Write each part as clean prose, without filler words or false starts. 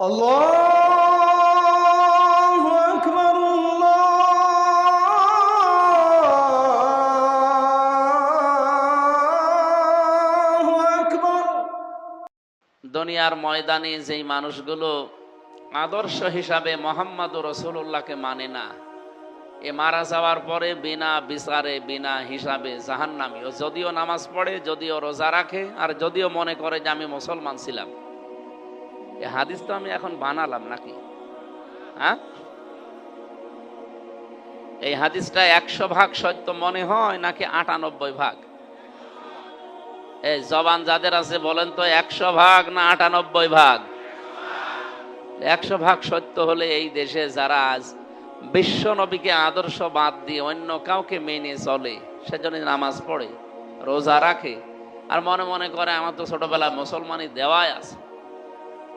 আল্লাহু আকবার, আল্লাহু আকবার। দুনিয়ার ময়দানে যেই মানুষগুলো আদর্শ হিসাবে মোহাম্মদুর রাসূলুল্লাহকে মানে না, এ মারা যাওয়ার পরে বিনা বিচারে বিনা হিসাবে জাহান্নামী। ও যদিও নামাজ পড়ে, যদিও রোজা রাখে, আর যদিও মনে করে যে আমি মুসলমান ছিলাম। এ হাদিস তো আমি এখন বানালাম নাকি? হ্যাঁ, এই হাদিসটা 100 ভাগ সত্য মনে হয় নাকি 98 ভাগ? এই জবান যাদের আছে বলেন তো, 100 ভাগ না 98 ভাগ? 100 ভাগ সত্য হলে এই দেশে যারা আজ বিশ্ব নবীকে আদর্শ বাদ দিয়ে অন্য কাউকে মেনে চলে, সেজন্য নামাজ পড়ে, রোজা রাখে, আর মনে মনে করে আমার তো ছোটবেলায় মুসলমানই দেওয়াই আছে,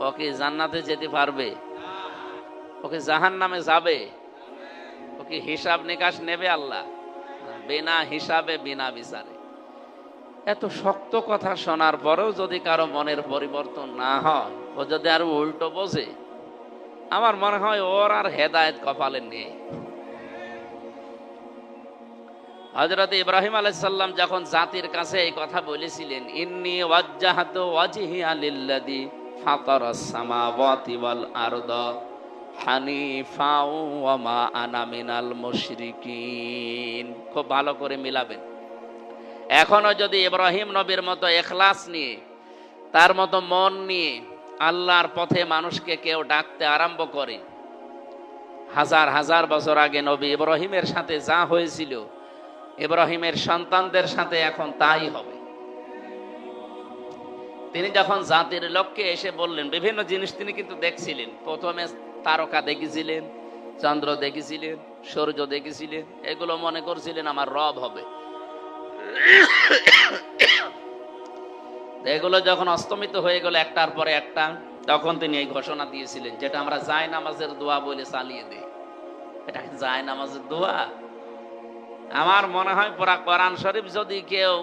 ও কি জান্নাতে যেতে পারবে? ওকে জাহান নামে যাবে? ও কি হিসাব নিকাশ নেবে আল্লাহ? বিনা হিসাবে বিনা বিচারে। এত শক্ত কথা শোনার পরেও যদি কারো মনের পরিবর্তন না হয়, ও যদি আরো উল্টো বোঝে, আমার মনে হয় ওর আর হেদায়েত কপালে নেই। হযরত ইব্রাহিম আলাইহিস সালাম যখন জাতির কাছে এই কথা বলেছিলেন, ইন্নী ওয়াজ্জাহাতু ওয়াজহিয়া লিল্লাযী ফাতারাস সামাওয়াতি ওয়াল আরদা হানিফা ওয়া মা আনা মিনাল মুশরিকিন, খুব ভালো করে মিলাবেন। এখনো যদি ইব্রাহিম নবীর মতো ইখলাস নিয়ে, তার মতো মন নিয়ে আল্লাহর পথে মানুষকে কেউ ডাকতে আরম্ভ করে, হাজার হাজার বছর আগে নবী ইব্রাহিমের সাথে যা হয়েছিল, ইব্রাহিমের সন্তানদের সাথে এখন তাই হবে। তিনি যখন জাতির লক্ষ্যে এসে বললেন, বিভিন্ন জিনিস তিনি কিন্তু দেখছিলেন। প্রথমে তারকা দেখেছিলেন, চন্দ্র দেখেছিলেন, সূর্য দেখেছিলেন, এগুলো মনে করছিলেন আমার রব হবে। এগুলো যখন অস্তমিত হয়ে গেল একটার পরে একটা, তখন তিনি এই ঘোষণা দিয়েছিলেন, যেটা আমরা জায় নামাজের দোয়া বলে চালিয়ে দিই। এটা জায় নামাজের দোয়া? আমার মনে হয় পুরা কোরআন শরীফ যদি কেউ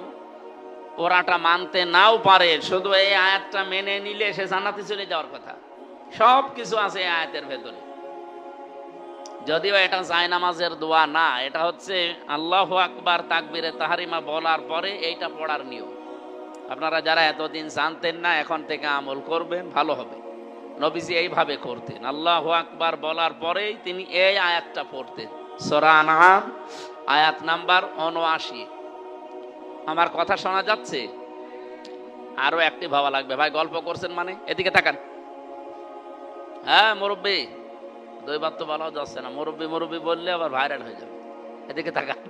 পুরাটা মানতে নাও পারে, শুধু এই আয়াতটা মেনে নিলে সে জান্নাতে চলে যাওয়ার কথা। সব কিছু আছে এই আয়াতের ভেতরে। যদিও এটা জায় নামাজের দোয়া না, এটা হচ্ছে আল্লাহু আকবার তাকবীরে তাহরিমা বলার পরে এইটা পড়ার নিয়ম। আপনারা যারা এতদিন জানতেন না, এখন থেকে আমল করবেন, ভালো হবে। নবীজি এইভাবে করতেন, আল্লাহু আকবার বলার পরেই তিনি এই আয়াতটা পড়তেন, সূরা আনআম আয়াত নাম্বার ৭৯। আমার কথা শোনা যাচ্ছে? আরো অ্যাক্টিভ হওয়া লাগবে ভাই। গল্প করছেন মানে? এদিকে তাকান। হ্যাঁ মুরব্বী, দুইবার তো বলা যাচ্ছে না, মুরব্বী মুরব্বী বললে আবার ভাইরাল হয়ে যাবে। এদিকে তাকান।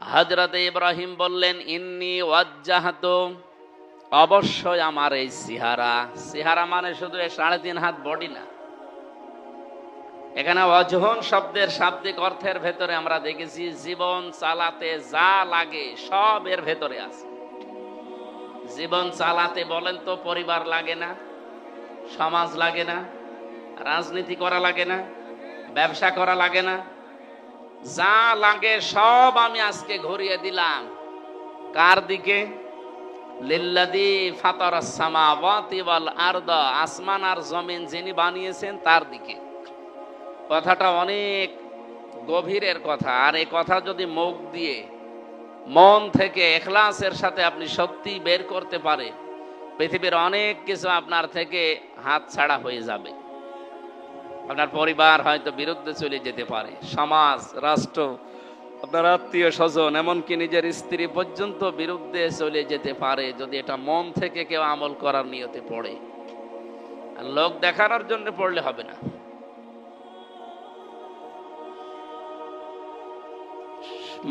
হযরত ইব্রাহিম বললেন, ইন্নী ওয়াজ্জাহাতু, অবশ্যই আমার এই চেহারা। চেহারা মানে শুধু ৩.৫ হাত বডি না। এখানে ওয়াজহুন শব্দের শাব্দিক অর্থের ভেতরে আমরা দেখেছি জীবন চালাতে যা লাগে সব এর ভেতরে আছে। জীবন চালাতে বলেন তো পরিবার লাগে না, সমাজ লাগে না, রাজনীতি করা লাগে না, ব্যবসা করা লাগে না, যা লাগে সব আমি আজকে ঘুরিয়ে দিলাম কার দিকে? লিল্লাযী ফাতারাস সামাওয়াতি ওয়াল আরদা, আসমান আর জমিন যিনি বানিয়েছেন তার দিকে। কথাটা অনেক গভীরের কথা, আর এই কথা যদি মুখ দিয়ে মন থেকে ইখলাসের সাথে আপনি সত্যি বের করতে পারে, পৃথিবীর অনেক কিছু আপনার থেকে হাত ছাড়া হয়ে যাবে। আপনার পরিবার হয়তো বিরুদ্ধে চলে যেতে পারে, সমাজ, রাষ্ট্র, আপনার আত্মীয় স্বজন, এমনকি নিজের স্ত্রী পর্যন্ত বিরুদ্ধে চলে যেতে পারে, যদি এটা মন থেকে কেউ আমল করার নিয়তে পড়ে। আর লোক দেখানোর জন্য পড়লে হবে না।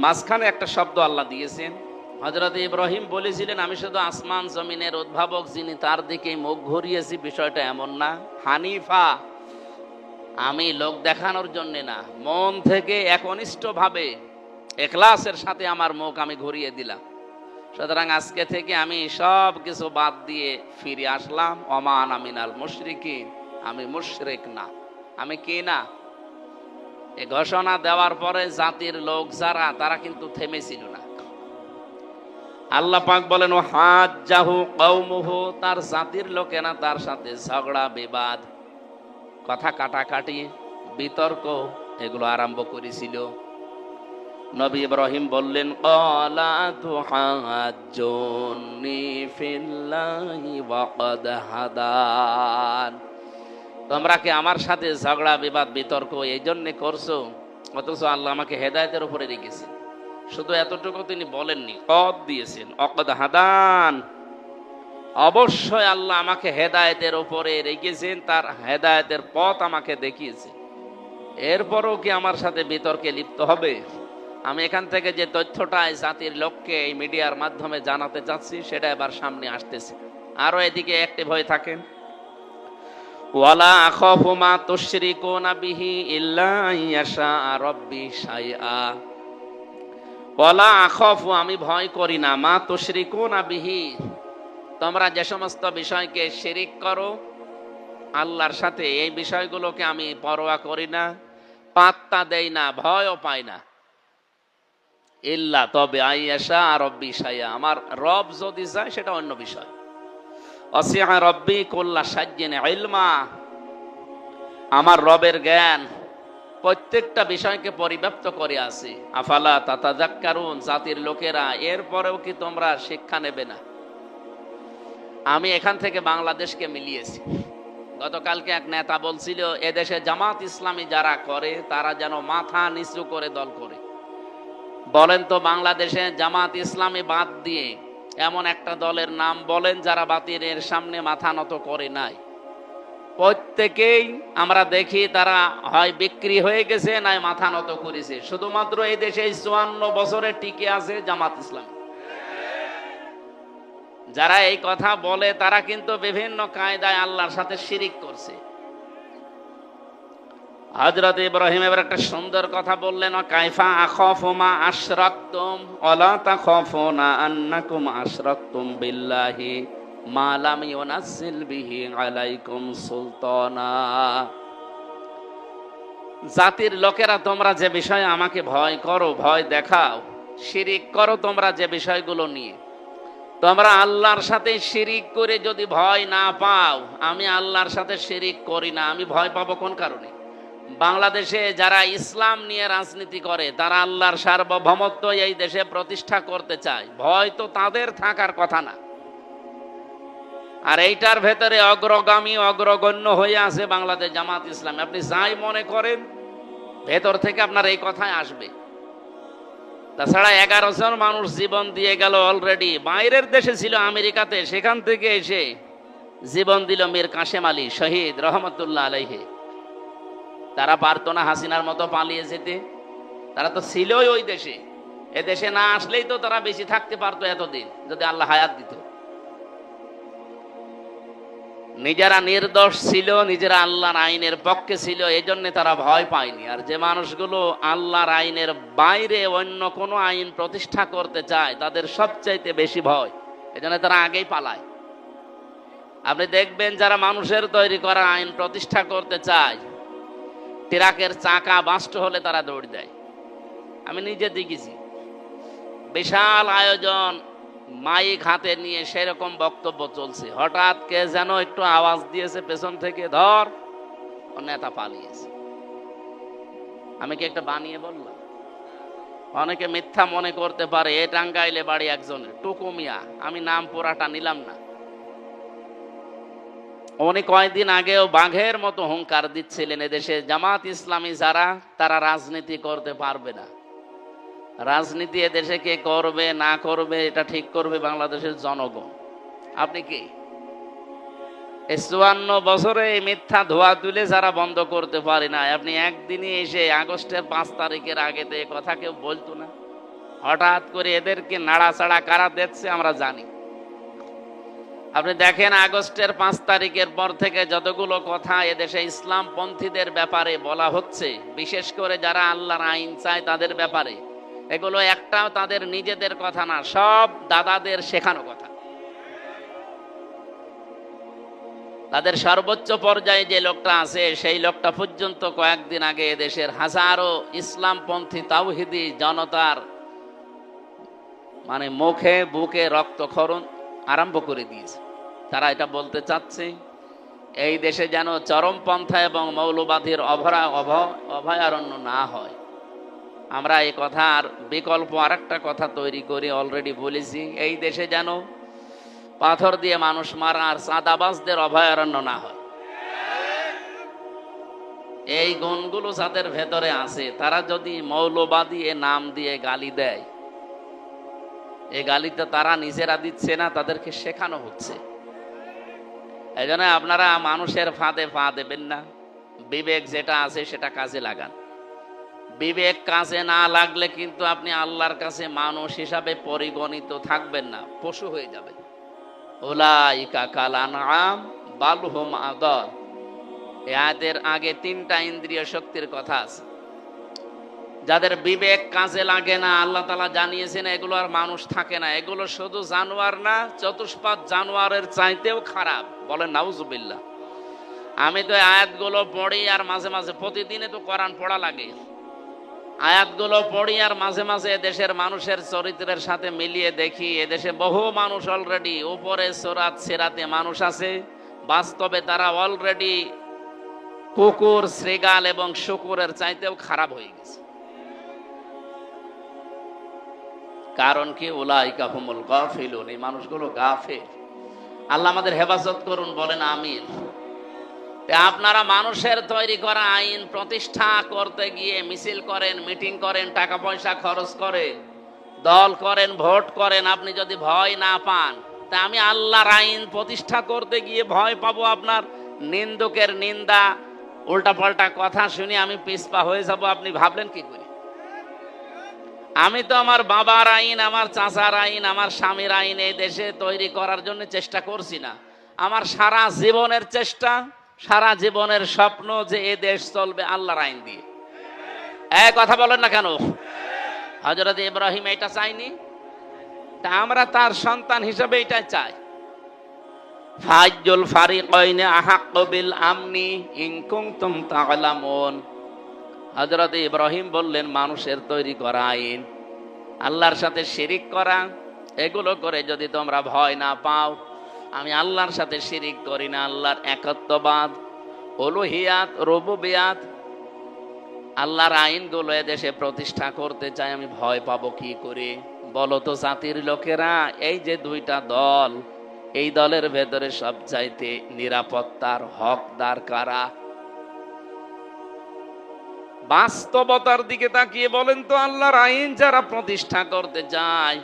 মাঝখানে একটা শব্দ আল্লাহ দিয়েছেন। হযরত ইব্রাহিম বলেছিলেন, আমি শুধু আসমান জমিনের উদ্ভাবক যিনি তার দিকে মুখ ঘুরিয়েছি, বিষয়টা এমন না। হানিফা, আমি লোক দেখানোর জন্য না, মন থেকে একনিষ্ঠভাবে ইখলাসের সাথে আমার মুখ আমি ঘুরিয়ে দিলাম। সুতরাং আজকে থেকে আমি সব কিছু বাদ দিয়ে ফিরে আসলাম, ওমা আনা মিনাল মুশরিকিন, আমি মুশরিক না। আমি কি না? এই ঘোষণা দেওয়ার পরে জাতির লোক যারা, তারা কিন্তু থেমেছিল না। আল্লাহ পাক বলেন ও হাজ্জাহু কওমুহু, তার জাতির লোকেরা তার সাথে ঝগড়া বিবাদ, কথা কাটাকাটি, বিতর্ক এগুলো আরম্ভ করেছিল। নবী ইব্রাহিম বললেন ক্বালা তুহাজ্জুনি ফিল্লাহি ওয়া ক্বাদ হাদান, তোমরা কি আমার সাথে ঝগড়া বিবাদ বিতর্ক এই জন্য করছো, অথচ আল্লাহ আমাকে হেদায়েতের উপরে রেখেছেন। শুধু এতটুকু তিনি বলেননি, পথ দিয়েছেন, অকদ হাদান, অবশ্যই আল্লাহ আমাকে হেদায়েতের উপরে রেখেছেন, তার হেদায়েতের পথ আমাকে দেখিয়েছেন। এরপরও কি আমার সাথে বিতর্কে লিপ্ত হবে? আমি এখান থেকে যে তথ্যটা এই জাতির লোককে এই মিডিয়ার মাধ্যমে জানাতে চাচ্ছি সেটা এবার সামনে আসতেছে। আরো এদিকে অ্যাক্টিভ হয়ে থাকেন। ওয়ালা আখাফু মা তুশরিকুনা বিহি ইল্লা ইয়াশা রাব্বি শাইআ, ওয়ালা আখাফু, আমি ভয় করি না, মা তুশরিকুনা বিহি, তোমরা যে সমস্ত বিষয়কে শিরিক করো আল্লাহর সাথে, এই বিষয়গুলোকে আমি পরোয়া করি না, পাত্তা দেই না, ভয়ও পাই না। ইল্লা, তবে আইয়াশা রাব্বি শাইআ, আমার রব যদি চায় সেটা অন্য বিষয়। ওয়াসিআ রাব্বি কুল্লা শাইইন ইলমা, আমার রবের জ্ঞান প্রত্যেকটা বিষয়কে পরিব্যাপ্ত করে আছে। আফালা তাতাযাক্কারুন, জাতির লোকেরা এরপরেও কি তোমরা শিক্ষা নেবে না? আমি এখান থেকে বাংলাদেশকে মিলিয়েছি। গতকালকে এক নেতা বলছিল এদেশে জামাত ইসলামী যারা করে তারা যেন মাথা নিচু করে দল করে। বলেন তো বাংলাদেশে জামাত ইসলামী বাদ দিয়ে এমন একটা দলের নাম বলেন যারা বাতিলের সামনে মাথা নত করে নাই। প্রত্যেকেই আমরা দেখি তারা হয় বিক্রি হয়ে গেছে নাই মাথা নত করেছে। শুধুমাত্র এই দেশে 54 বছরে টিকে আছে জামাত ইসলামী। যারা এই কথা বলে তারা কিন্তু বিভিন্ন কায়দায় আল্লাহর সাথে শিরিক করছে। হযরত ইব্রাহিম এবার একটা সুন্দর কথা বললেন, কাইফা আখাফু মা আশরাকতুম ওয়ালা তাখাফুনা আন্নাকুম আশরাকতুম বিল্লাহি মা লাম ইউনাজ্জিল বিহি আলাইকুম সুলতানা। জাতির লোকেরা তোমরা যে বিষয়ে আমাকে ভয় করো, ভয় দেখাও, শিরিক করো তোমরা যে বিষয়গুলো নিয়ে, তোমরা আল্লাহর সাথে শিরিক করে যদি ভয় না পাও, আমি আল্লাহর সাথে শিরিক করি না, আমি ভয় পাবো কোন কারণে? বাংলাদেশে যারা ইসলাম নিয়ে রাজনীতি করে তারা আল্লাহর সার্বভৌমত্ব এই দেশে প্রতিষ্ঠা করতে চায়, ভয় তো তাদের থাকার কথা না। আর এইটার ভেতরে অগ্রগামী অগ্রগণ্য হয়ে আছে বাংলাদেশ জামাত ইসলামী। আপনি যাই মনে করেন ভেতর থেকে আপনার এই কথাই আসবে। তাছাড়া 11 জন মানুষ জীবন দিয়ে গেল অলরেডি, বাইরের দেশে ছিল আমেরিকাতে, সেখান থেকে এসে জীবন দিল মীর কাশেম আলী শহীদ রহমতুল্লাহ আলাইহি। তারা পারতো না হাসিনার মতো পালিয়ে যেতে? তারা তো ছিলই ওই দেশে। এ দেশে না আসলেই তো তারা বেশি থাকতে পারতো এতদিন, যদি আল্লাহ হায়াত দিত। নিজেরা নির্দোষ ছিল, নিজেরা আল্লাহর আইনের পক্ষে ছিল, এই জন্য তারা ভয় পায়নি। আর যে মানুষগুলো আল্লাহর আইনের বাইরে অন্য কোনো আইন প্রতিষ্ঠা করতে চায় তাদের সবচাইতে বেশি ভয়, এজন্য তারা আগেই পালায়। আপনি দেখবেন যারা মানুষের তৈরি করা আইন প্রতিষ্ঠা করতে চায়, ট্রাকের চাকা বাস্ট হলে তারা দৌড় দেয়। আমি নিজে দেখেছি, বিশাল আয়োজন, মাইক হাতে নিয়ে সেরকম বক্তব্য চলছে, হঠাৎ কে যেন একটু আওয়াজ দিয়েছে পেছন থেকে, ধর, ও নেতা পালিয়েছে। আমি কি একটা বানিয়ে বললাম? অনেকে মিথ্যা মনে করতে পারে। এ টাঙ্গাইলে বাড়ি একজনের, টুকু মিয়া, আমি নাম পুরাটা নিলাম না। উনি কয়েকদিন আগেও বাঘের মতো হুঙ্কার দিচ্ছিলেন এদেশে জামাত ইসলামী যারা, তারা রাজনীতি করতে পারবে না। রাজনীতি এদেশে কে করবে না করবে এটা ঠিক করবে বাংলাদেশের জনগণ। আপনি কি এই 54 বছরে এই মিথ্যা ধোয়া তুলে যারা বন্ধ করতে পারে না, আপনি একদিনই এসে আগস্টের 5 তারিখের আগে তো এ কথা কেউ বলতো না। হঠাৎ করে এদেরকে নাড়াচাড়া কারা দিচ্ছে আমরা জানি। আপনি দেখেন আগস্টের 5 তারিখের পর থেকে যতগুলো কথা এদেশে ইসলাম পন্থীদের ব্যাপারে বলা হচ্ছে, বিশেষ করে যারা আল্লাহর আইন চায় তাদের ব্যাপারে, এগুলো একটাও তাদের নিজেদের কথা না, সব দাদাদের শেখানো কথা। তাদের সর্বোচ্চ পর্যায়ে যে লোকটা আছে সেই লোকটা পর্যন্ত কয়েকদিন আগে এদেশের হাজারো ইসলামপন্থী তাওহিদি জনতার মানে মুখে বুকে রক্তক্ষরণ আরম্ভ করে দিয়েছে। তারা এটা বলতে চাচ্ছে এই দেশে যেন চরমপন্থা এবং মৌলবাদীর অভয়ারণ্য না হয়। আমরা এই কথার বিকল্প আরেকটা কথা তৈরি করে অলরেডি বলেছি, এই দেশে যেন পাথর দিয়ে মানুষ মারা আর চাঁদাবাজদের অভয়ারণ্য না হয়। এই গুণগুলো যাদের ভেতরে আছে তারা যদি মৌলবাদী এ নাম দিয়ে গালি দেয়, এই গালিতে তারা নিজেরা দিচ্ছে না, তাদেরকে শেখানো হচ্ছে। এই জন্য আপনারা মানুষের ফাঁদে পা দেবেন না। বিবেক যেটা আছে সেটা কাজে লাগান। বিবেক কাজে না লাগলে কিন্তু আপনি আল্লাহর কাছে মানুষ হিসাবে পরিগণিত থাকবেন না, পশু হয়ে যাবেন। উলাইকা কাল আনআম বাল হুম আদাল। এই আয়াতের আগে 3টা ইন্দ্রিয় শক্তির কথা আছে। যাদের বিবেক কাজে লাগে না, আল্লাহ তাআলা জানিয়েছেন এগুলো আর মানুষ থাকে না, এগুলো শুধু জানোয়ার না, চতুষ্পাদ জানোয়ারের চাইতেও খারাপ। বলেন নাউজুবিল্লাহ। আমি তো আয়াতগুলো পড়ি আর মাঝে মাঝে, প্রতিদিনে তো কোরআন পড়া লাগে, আয়াতগুলো পড়ি আর মাঝে মাঝে দেশের মানুষের চরিত্রের সাথে মিলিয়ে দেখি এদেশে বহু মানুষ অলরেডি উপরে সূরাত সিরাতে মানুষ আছে, বাস্তবে তারা অলরেডি কুকুর, শ্রীগাল এবং শুকুরের চাইতেও খারাপ হয়ে গেছে। কারণ কি? উলাইকা হুমুল গাফিলুন। এই মানুষগুলো গাফিল। আল্লাহ আমাদের হেফাজত করুন, বলেন আমিন। আপনারা মানুষের তৈরি করা আইন প্রতিষ্ঠা করতে গিয়ে মিছিল করেন, মিটিং করেন, টাকা পয়সা খরচ করে দল করেন, ভোট করেন। আপনি যদি ভয় না পান, তা আমি আল্লাহর আইন প্রতিষ্ঠা করতে গিয়ে ভয় পাবো? আপনার নিন্দুকের নিন্দা, উল্টাপাল্টা কথা শুনে আমি পিছপা হয়ে যাব, আপনি ভাবলেন কি করে? আমি তো আমার বাবার আইন, আমার চাচার আইন, আমার স্বামীর আইন এই দেশে তৈরি করার জন্য চেষ্টা করছি না। আমার সারা জীবনের চেষ্টা, সারা জীবনের স্বপ্ন যে এ দেশ চলবে আল্লাহর আইন দিয়ে। এক কথা বলেন না কেন? হযরত ইব্রাহিম এটা চাইনি? তা আমরা তার সন্তান হিসেবে এটা চাই। ফাজ্জুল ফারিকাইনি আহাক্কু বিল আমনি ইন কুনতুম তা'লামুন। হযরত ইব্রাহিম বললেন মানুষের তৈরি করা আইন, আল্লাহর সাথে শিরিক করা, এগুলো করে যদি তোমরা ভয় না পাও, আমি আল্লাহর সাথে শিরিক করি না, আল্লাহর একত্ববাদ, উলুহিয়াত, রুবুবিয়াত, আল্লাহর আইনগুলো এদেশে প্রতিষ্ঠা করতে চাই, আমি ভয় পাবো কি করে? বলো তো জাতির লোকেরা, এই যে 2টা দল, এই দলের ভেতরে সবচাইতে নিরাপত্তার হকদার কারা? বাস্তবতার দিকে তাকিয়ে বলেন তো, আল্লাহর আইন যারা প্রতিষ্ঠা করতে চায়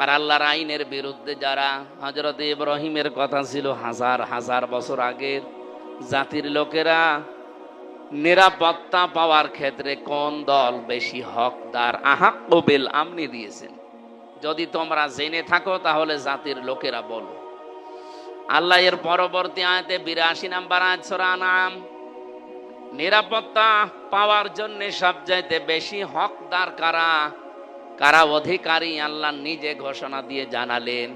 আর আল্লাহর আইনের বিরুদ্ধে যারা। হযরত ইব্রাহিমের কথা ছিল হাজার হাজার বছর আগের। জাতির লোকেরা নিরাপত্তা পাওয়ার ক্ষেত্রে কোন দল বেশি হকদার? আহাক্কু বিল আমনি দিয়েছেন। যদি তোমরা জেনে থাকো তাহলে জাতির লোকেরা বলো। আল্লাহ এর পরবর্তী আয়াতে 82 নম্বর আয়াত সূরা আনআম, নিরাপত্তা পাওয়ার জন্য সবচাইতে বেশি হকদার কারা, কারা অধিকারী, আল্লাহ নিজে ঘোষণা দিয়ে জানালেন।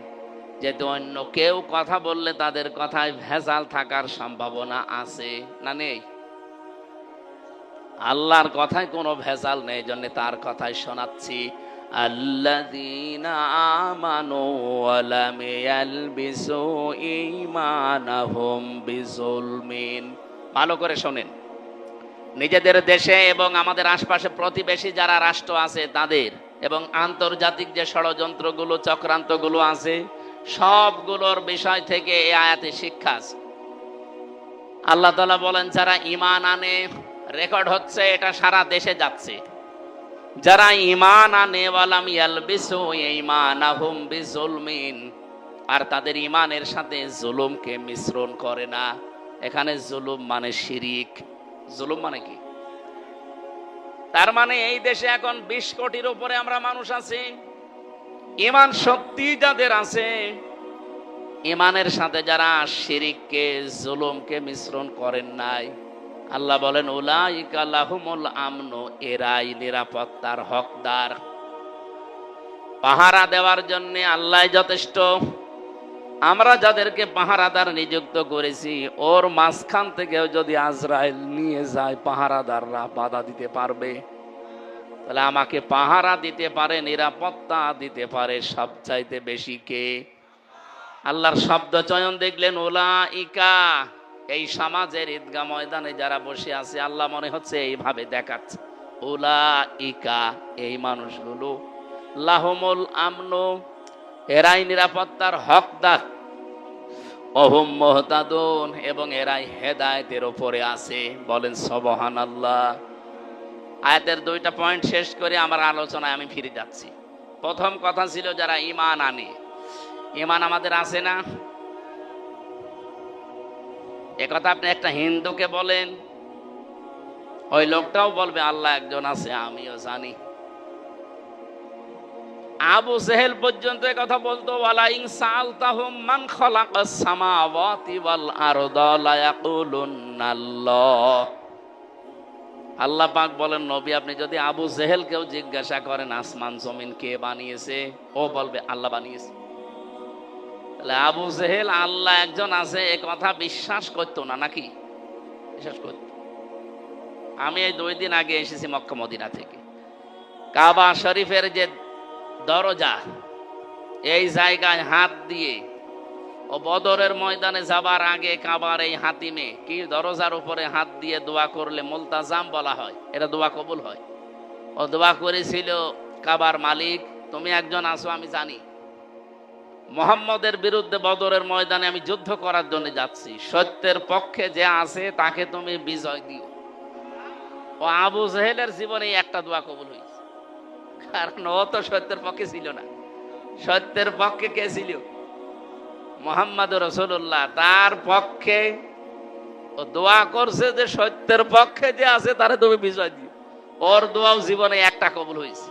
যেহেতু অন্য কেউ কথা বললে তাদের কথায় ভেজাল থাকার সম্ভাবনা আছে না নেই? আল্লাহর কথায় কোনো ভেজাল নেই, জন্য তার কথাই শোনাচ্ছি। আল্লাযীনা আমানু ওয়া লাম ইয়ালবিসু ঈমানাহুম বিযুলমিন। ভালো করে শোনেন। নিজেদের দেশে এবং আমাদের আশপাশে প্রতিবেশী যারা রাষ্ট্র আছে তাদের, এবং আন্তর্জাতিক যে ষড়যন্ত্রগুলো, চক্রান্তগুলো আছে, সবগুলোর বিষয় থেকে এই আয়াতে শিক্ষা আছে। আল্লাহ তাআলা বলেন যারা ঈমান আনে, রেকর্ড হচ্ছে এটা সারা দেশে যাচ্ছে, যারা ঈমান আনে ওয়ালাম ইয়ালবিসু ঈমানাহুম বিযুলমিন, আর তাদের ঈমানের সাথে জুলুমকে মিশ্রণ করে না। এখানে জুলুম মানে শিরিক। জুলুম মানে কি? তার মানে এই দেশে এখন 20 কোটির উপরে আমরা মানুষ আছি। ঈমান সত্যি যাদের আছে, ঈমানের সাথে যারা শিরিককে, জুলুমকে মিশ্রণ করেন নাই, আল্লাহ বলেন উলাইকা লাহুমুল আমনু, এরাই নিরাপত্তার হকদার। পাহারা দেওয়ার জন্য আল্লাহ যথেষ্ট। আমরা যাদেরকে পাহারাদার নিযুক্ত করেছি, ওর মাঝখান থেকেও যদি আজরাইল নিয়ে যায়, পাহারাদাররা বাধা দিতে পারবে? তাহলে আমাকে পাহারা দিতে পারে, নিরাপত্তা দিতে পারে সবচাইতে বেশি কে? আল্লাহর শব্দ চয়ন দেখলেন উলাইকা। এই সমাজের ঈদগাহ ময়দানে যারা বসে আছে, আল্লাহ মনে হচ্ছে এইভাবে দেখাচ্ছে, উলাইকা, এই মানুষগুলো, লাহুমুল আমনু, এরাই নিরাপত্তার হকদার, অহুম মুহতাদুন, এবং এরাই হেদায়েতের উপরে আছে। বলেন সুবহানাল্লাহ। আয়াতের দুইটা পয়েন্ট শেষ করে আমার আলোচনায় আমি ফিরে যাচ্ছি। প্রথম কথা ছিল যারা ঈমান আনে। ঈমান আমাদের আছে না? একথা আপনি একটা হিন্দুকে বলেন, ওই লোকটাও বলবে আল্লাহ একজন আছে, আমিও জানি। আবু জেহেল পর্যন্ত কথা বলতো, ওয়ালা ইন সাআলতাহুম মান খালাকাস সামাওয়াতি ওয়াল আরদা লা ইয়াকুলুনাল্লাহ। আল্লাহ পাক বলেন, নবী আপনি যদি আবু জেহেলকেও জিজ্ঞাসা করেন আসমান জমিন কে বানিয়েছে, ও বলবে আল্লাহ বানিয়েছে। তাহলে আবু জেহেল আল্লাহ একজন আছে এ কথা বিশ্বাস করতো না নাকি? বিশ্বাস করত। আমি এই 2 দিন আগে এসেছি মক্কা মদিনা থেকে। কাবা শরীফের যে দরজা, এই জায়গায় হাত দিয়ে ও বদরের ময়দানে যাবার আগে কাবার এই হাতিমে কি দরজার উপরে হাত দিয়ে দোয়া করলে মুলতাজাম বলা হয়, এটা দোয়া কবুল হয়। ও দোয়া করেছিল, কাবার মালিক তুমি একজন আছো আমি জানি, মুহাম্মদের বিরুদ্ধে বদরের ময়দানে আমি যুদ্ধ করার জন্য যাচ্ছি, সত্যের পক্ষে যে আছে তাকে তুমি বিজয় দিও। ও আবু জেহেলের জীবনে একটা দোয়া কবুল হয়েছে, কারণ ও তো সত্যের পক্ষে ছিল না। সত্যের পক্ষে কে ছিল? মুহাম্মদ রাসূলুল্লাহ। তার পক্ষে ও দোয়া করছে যে সত্যের পক্ষে যে আছে তারে তুমি বিজয় দিও। ওর দোয়াও জীবনে একটা কবুল হয়েছে।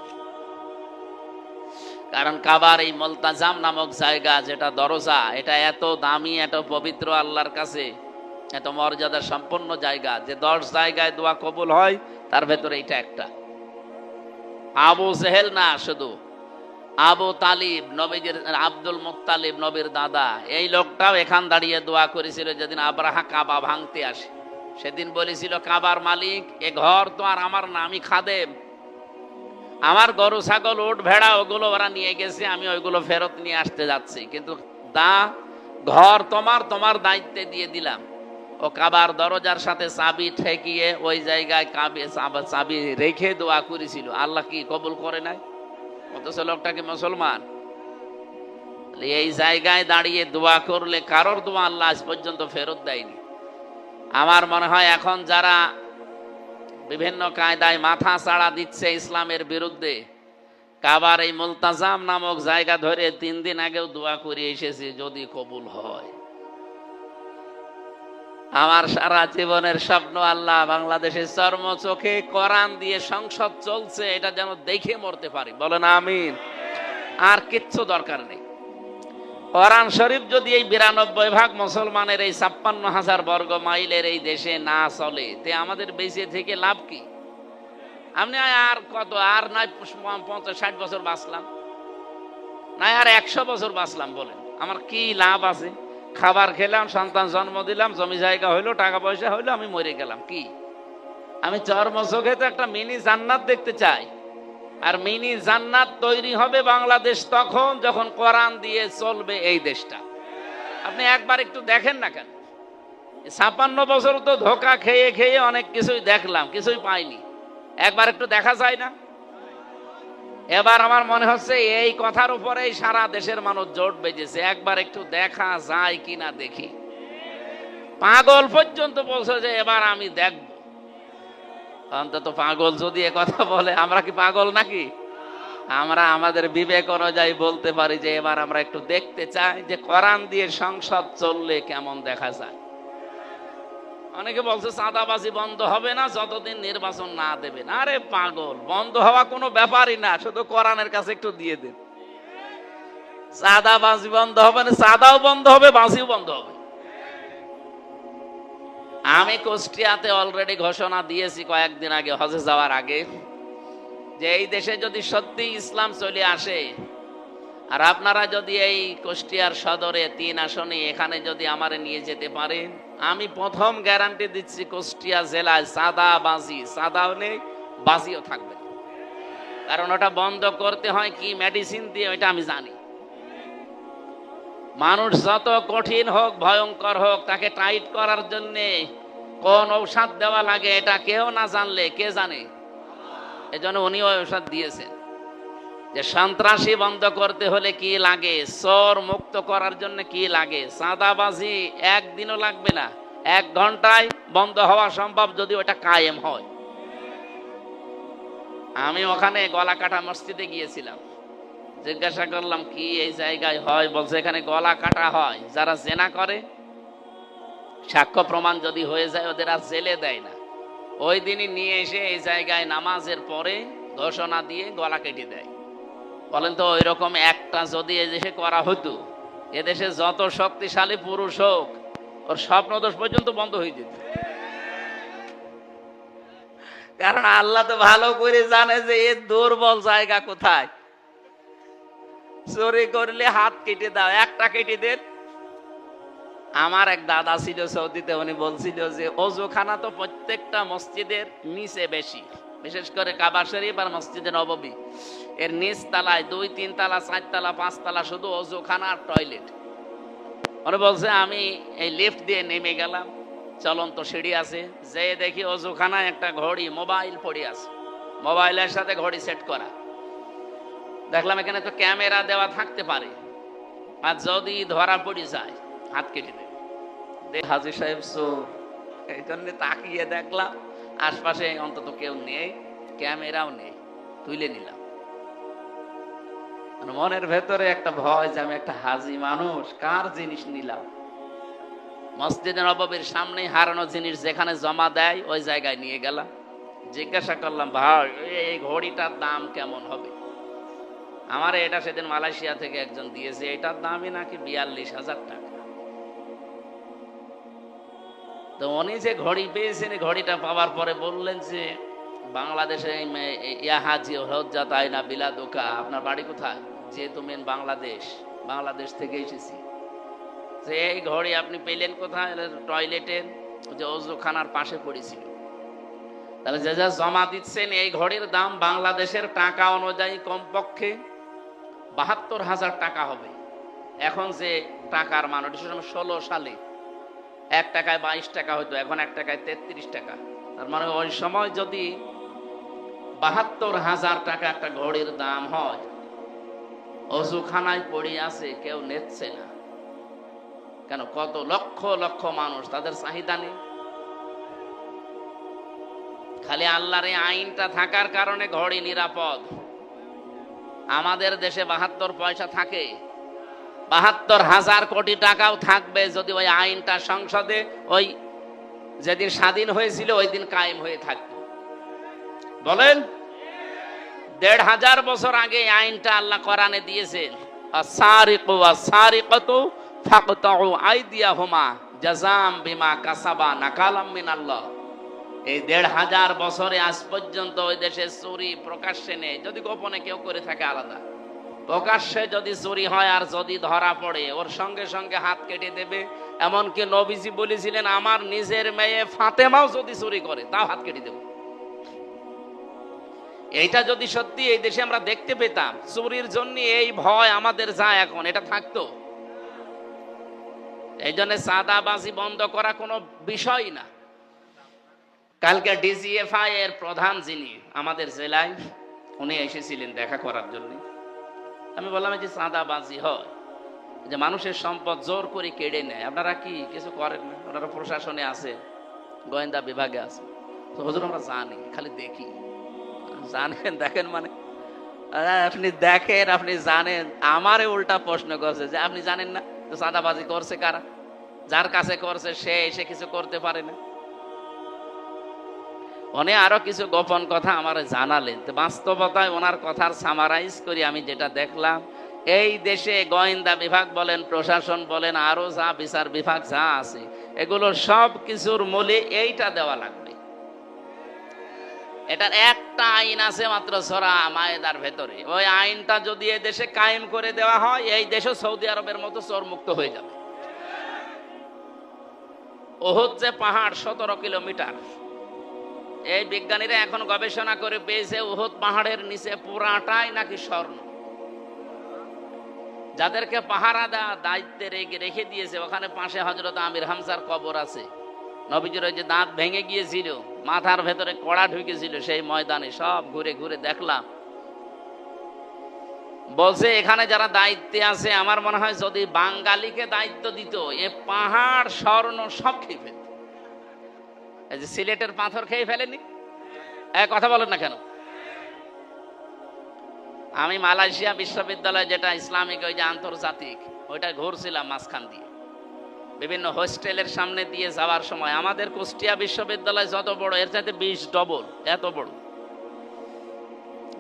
কারণ কাবার এই মুলতাজাম নামক জায়গা, যেটা দরজা, এটা এত দামি, এত পবিত্র আল্লাহর কাছে, এত মর্যাদা সম্পন্ন জায়গা, যে 10 জায়গায় দোয়া কবুল হয় তার ভেতরে এটা একটা। আবু জেহেল না, শুধু আবু তালিব, নবীর আব্দুল মুত্তালিব, নবীর দাদা, এই লোকটাও এখান দাঁড়িয়ে দোয়া করেছিল যেদিন আব্রাহা কাবা ভাঙতে আসে। সেদিন বলেছিল, কাবার মালিক এ ঘর তো আর আমার না, আমি খাদেম, আমার গরু ছাগল উট ভেড়া ওগুলো ওরা নিয়ে গেছে, আমি ওইগুলো ফেরত নিয়ে আসতে যাচ্ছি, কিন্তু ঘর তোমার, তোমার দায়িত্বে দিয়ে দিলাম। ও কাবার দরজার সাথে চাবি ঠেকিয়ে ওই জায়গায় চাবি রেখে দোয়া করেছিল। আল্লাহ কি কবুল করে নাই? অথচ লোকটাকে মুসলমান। এই জায়গায় দাঁড়িয়ে দোয়া করলে কারোর দোয়া আল্লাহ আজ পর্যন্ত ফেরত দেয়নি। আমার মনে হয় এখন যারা বিভিন্ন কায়দায় মাথা চাড়া দিচ্ছে ইসলামের বিরুদ্ধে, কাবার এই মুলতাজাম নামক জায়গা ধরে 3 দিন আগেও দোয়া করে এসেছি যদি কবুল হয়। আমার সারা জীবনের স্বপ্ন আল্লাহ বাংলাদেশের চর্ম চোখে কোরআন দিয়ে সংসদ চলছে, এটা যেন দেখে মরতে পারি। বলেন আমিন। আর কিচ্ছু দরকার নেই। কোরআন শরীফ যদি এই 92 ভাগ মুসলমানের এই 56,000 বর্গ মাইলের এই দেশে না চলে, তে আমাদের বেঁচে থেকে লাভ কি? আপনি আর কত, আর নয় 50-60 বছর বাঁচলাম, নাই আর 100 বছর বাঁচলাম, বলেন আমার কি লাভ আছে? খাবার খেলাম, সন্তান জন্ম দিলাম, জমি জায়গা হইলো, টাকা পয়সা হইলো, আমি মরে গেলাম। কি আমি চর্ম চোখে তো একটা মিনি জান্নাত দেখতে চাই। আর মিনি জান্নাত তৈরি হবে বাংলাদেশ তখন যখন কোরআন দিয়ে চলবে এই দেশটা। আপনি একবার একটু দেখেন না কেন? 56 বছর তো ধোকা খেয়ে খেয়ে অনেক কিছুই দেখলাম, কিছুই পাইনি। একবার একটু দেখা যায় না? এবার আমার মনে হচ্ছে এই কথার উপরেই সারা দেশের মানুষ জোট বেজেছে, একবার একটু দেখা যায় কিনা দেখি। পাগল পর্যন্ত বলছে যে এবার আমি দেখব। অন্তত পাগল যদি এ কথা বলে, আমরা কি পাগল নাকি? আমরা আমাদের বিবেক অনুযায়ী বলতে পারি যে এবার আমরা একটু দেখতে চাই যে কোরআন দিয়ে সংসদ চললে কেমন দেখা যায়। অনেকে বলছে চাঁদাবাজি বন্ধ হবে না যতদিন নির্বাচন না দেবে। আরে পাগল, বন্ধ হওয়া কোনো ব্যাপারই না, শুধু কোরআনের কাছে একটু দিয়ে দেন। চাঁদাবাজি বন্ধ হবে না, চাঁদাও বন্ধ হবে, বাজিও বন্ধ হবে। আমি কুষ্টিয়াতে অলরেডি ঘোষণা দিয়েছি কয়েকদিন আগে, হজে যাওয়ার আগে, যে এই দেশে যদি সত্যি ইসলাম চলে আসে, আর আপনারা যদি এই কুষ্টিয়ার সদরে 3 আসনে এখানে যদি আমারে নিয়ে যেতে পারেন, আমি প্রথম গ্যারান্টি দিচ্ছি কুষ্টিয়া জেলায় চাঁদাবাজি, চাঁদাও নেই, বাজিও থাকবে। কারণ ওটা বন্ধ করতে হয় কি মেডিসিন দিয়ে, ওইটা আমি জানি। মানুষ যত কঠিন হোক, ভয়ঙ্কর হোক, তাকে টাইট করার জন্য কোন ঔষধ দেওয়া লাগে এটা কেউ না জানলে কে জানে? এজন্য উনি ওই ঔষধ দিয়েছেন যে সন্ত্রাসী বন্ধ করতে হলে কি লাগে, চোর মুক্ত করার জন্য কি লাগে, চাঁদাবাজি একদিনও লাগবে না, 1 ঘন্টায় বন্ধ হওয়া সম্ভব যদি ওটা কায়েম হয়। আমি ওখানে গলাকাটা মসজিদে গিয়েছিলাম, জিজ্ঞাসা করলাম কি এই জায়গায় হয়, বলছে এখানে গলা কাটা হয়, যারা জেনা করে সাক্ষ্য প্রমাণ যদি হয়ে যায় ওদের আর জেলে দেয় না, ওই দিনই নিয়ে এসে এই জায়গায় নামাজের পরে ঘোষণা দিয়ে গলা কেটে দেয়। বলেন তো ওই রকম একটা যদি এদেশে করা হতো, এদেশে যত শক্তিশালী পুরুষ হোক ওর স্বপ্নদোষ পর্যন্ত বন্ধ হয়ে যেত। কারণ আল্লাহ তো ভালো করে জানে যে এর দুর্বল জায়গা কোথায়। চুরি করলে হাত কেটে দাও, একটা কেটে দেন। আমার এক দাদা ছিল সৌদিতে, উনি বলছিল যে ওযুখানা তো প্রত্যেকটা মসজিদের নিচে বেশি, বিশেষ করে কাবা শরীফ আর মসজিদে নববী, এর নিচ তলায় 2, 3 তলা, 4 তলা, 5 তলা শুধু ওযুখানা আর টয়লেট। উনি বলছে আমি এই লিফট দিয়ে নেমে গেলাম, চলন্ত সিঁড়ি আছে, যে দেখি ওযুখানায় একটা ঘড়ি মোবাইল পড়ে আছে, মোবাইলের সাথে ঘড়ি সেট করা। দেখলাম এখানে তো ক্যামেরা দেওয়া থাকতে পারে, আর যদি ধরা পড়ে যায় হাত কেটে দেবে। হাজী সাহেব এই জন্য তাকিয়ে দেখলাম আশপাশে অন্তত কেউ নেই, ক্যামেরাও নেই, তুলে নিলাম। মনের ভেতরে একটা ভয় যে আমি একটা হাজী মানুষ, কার জিনিস নিলাম। মসজিদে নববীর সামনে হারানো জিনিস যেখানে জমা দেয় ওই জায়গায় নিয়ে গেলাম। জিজ্ঞাসা করলাম ভাই এই ঘড়িটার দাম কেমন হবে? আমার এটা সেদিন মালয়েশিয়া থেকে একজন দিয়েছে, এটার দামই নাকি 42,000 টাকা। তো উনি যে ঘড়ি পেয়েছেন, ঘড়িটা পাওয়ার পরে বললেন যে বাংলাদেশে ইয়া হাজি হজ্জা তাই না বিলাদুকা, আপনার বাড়ি কোথায়? যে তুমি বাংলাদেশ, বাংলাদেশ থেকে এসেছি। যে এই ঘড়ি আপনি পেলেন কোথায়? টয়লেটের যে ওযুখানার পাশে পড়েছিল। তাহলে যে যা জমা দিচ্ছেন এই ঘড়ির দাম বাংলাদেশের টাকা অনুযায়ী কমপক্ষে 72,000 টাকা হবে। এখন যে টাকার মান, 16 সালে 1 টাকায় 22 টাকা হতো, এখন 1 টাকায় 33 টাকা। তার মানে ওই সময় যদি 72,000 টাকা একটা ঘড়ির দাম হয়, ওযুখানায় পড়ে আছে, কেউ নেচ্ছে না কেন? কত লক্ষ লক্ষ মানুষ, তাদের চাহিদা নেই। খালি আল্লাহর এই আইনটা থাকার কারণে ঘড়ি নিরাপদ। আমাদের দেশে 72 পয়সা থাকে, 72,000 কোটি টাকাও থাকবে যদি ওই আইনটা সংসদে ওই যেদিন স্বাধীন হয়েছিল ওই দিন কায়েম হয়ে থাকতো। বলেন 1,500 বছর আগে এই আইনটা আল্লাহ কোরআনে দিয়েছেন, আস-সারিকু ওয়াস-সারিকাতু ফাকতাউ আইদিয়াহুমা জাযাম বিমা কাসাবা নাকালাম মিনাল্লাহ। এই 1,500 বছরে আজ পর্যন্ত ওই দেশে চুরি প্রকাশ্যে নেই, যদি গোপনে কেউ করে থাকে আলাদা। প্রকাশ্যে যদি চুরি হয় আর যদি ধরা পড়ে ওর সঙ্গে সঙ্গে হাত কেটে দেবে। এমনকি নবীজি বলেছিলেন আমার নিজের মেয়ে ফাতেমাও যদি চুরি করে তাও হাত কেটে দেব। এইটা যদি সত্যি এই দেশে আমরা দেখতে পেতাম, চুরির জন্য এই ভয় আমাদের যায় এখন, এটা থাকতো। এই জন্য চাঁদাবাজি বন্ধ করা কোনো বিষয় না। কালকে ডিজিএফআই এর প্রধান যিনি আমাদের জেলায়, উনি এসেছিলেন দেখা করার জন্য। আমি বললাম যে চাঁদাবাজি হয়, যে মানুষের সম্পদ জোর করে কেড়ে নেয়, আপনারা কি কিছু করেন না? ওনারা প্রশাসনে আছে, গোয়েন্দা বিভাগে আছে। তো হুজুর আমরা জানি, খালি দেখি। জানেন দেখেন মানে আপনি দেখেন, আপনি জানেন। আমারে উল্টা প্রশ্ন করছে যে আপনি জানেন না তো চাঁদাবাজি করছে কারা? যার কাছে করছে সে এসে কিছু করতে পারে না। উনি আরো কিছু গোপন কথা আমার জানালেন। তো বাস্তবতায় ওনার কথার সামারাইজ করি আমি যেটা দেখলাম, এই দেশে গোয়েন্দা বিভাগ বলেন, প্রশাসন বলেন, আরো যা বিচার বিভাগ যা আছে, এগুলো সব কিছুর মূলে এইটা দেওয়া লাগবে। এটার একটা আইন আছে মাত্র সূরা মায়েদার ভেতরে। ওই আইনটা যদি এই দেশে কায়েম করে দেওয়া হয়, এই দেশও সৌদি আরবের মতো চোর মুক্ত হয়ে যাবে। ওহুদ যে পাহাড় 17 কিলোমিটার, এই বিজ্ঞানীরা এখন গবেষণা করে পেয়েছে উহুদ পাহাড়ের নিচে পুরাটাই নাকি স্বর্ণ। যাদেরকে পাহারা দেওয়া দায়িত্বে রেখে দিয়েছে, ওখানে পাশে হযরত আমির হামজার কবর আছে। নবীজির ওই যে দাঁত ভেঙে গিয়েছিল, মাথার ভেতরে কড়া ঢুকেছিল, সেই ময়দানে সব ঘুরে ঘুরে দেখলাম। বলছে এখানে যারা দায়িত্বে আছে, আমার মনে হয় যদি বাঙালিকে দায়িত্ব দিত, এ পাহাড় স্বর্ণ সব খেয়ে ফেলত। এই যে সিলেটের পাথর খেয়ে ফেলেনি, কথা বলেন না কেন? আমি মালয়েশিয়া বিশ্ববিদ্যালয়, যেটা ইসলামিক ওই যে আন্তর্জাতিক, ওইটা ঘুরছিলাম মাঝখান দিয়ে, বিভিন্ন হোস্টেলের সামনে দিয়ে যাওয়ার সময় আমাদের কুষ্টিয়া বিশ্ববিদ্যালয় যত বড়, এর চাইতে 20 ডবল এত বড়।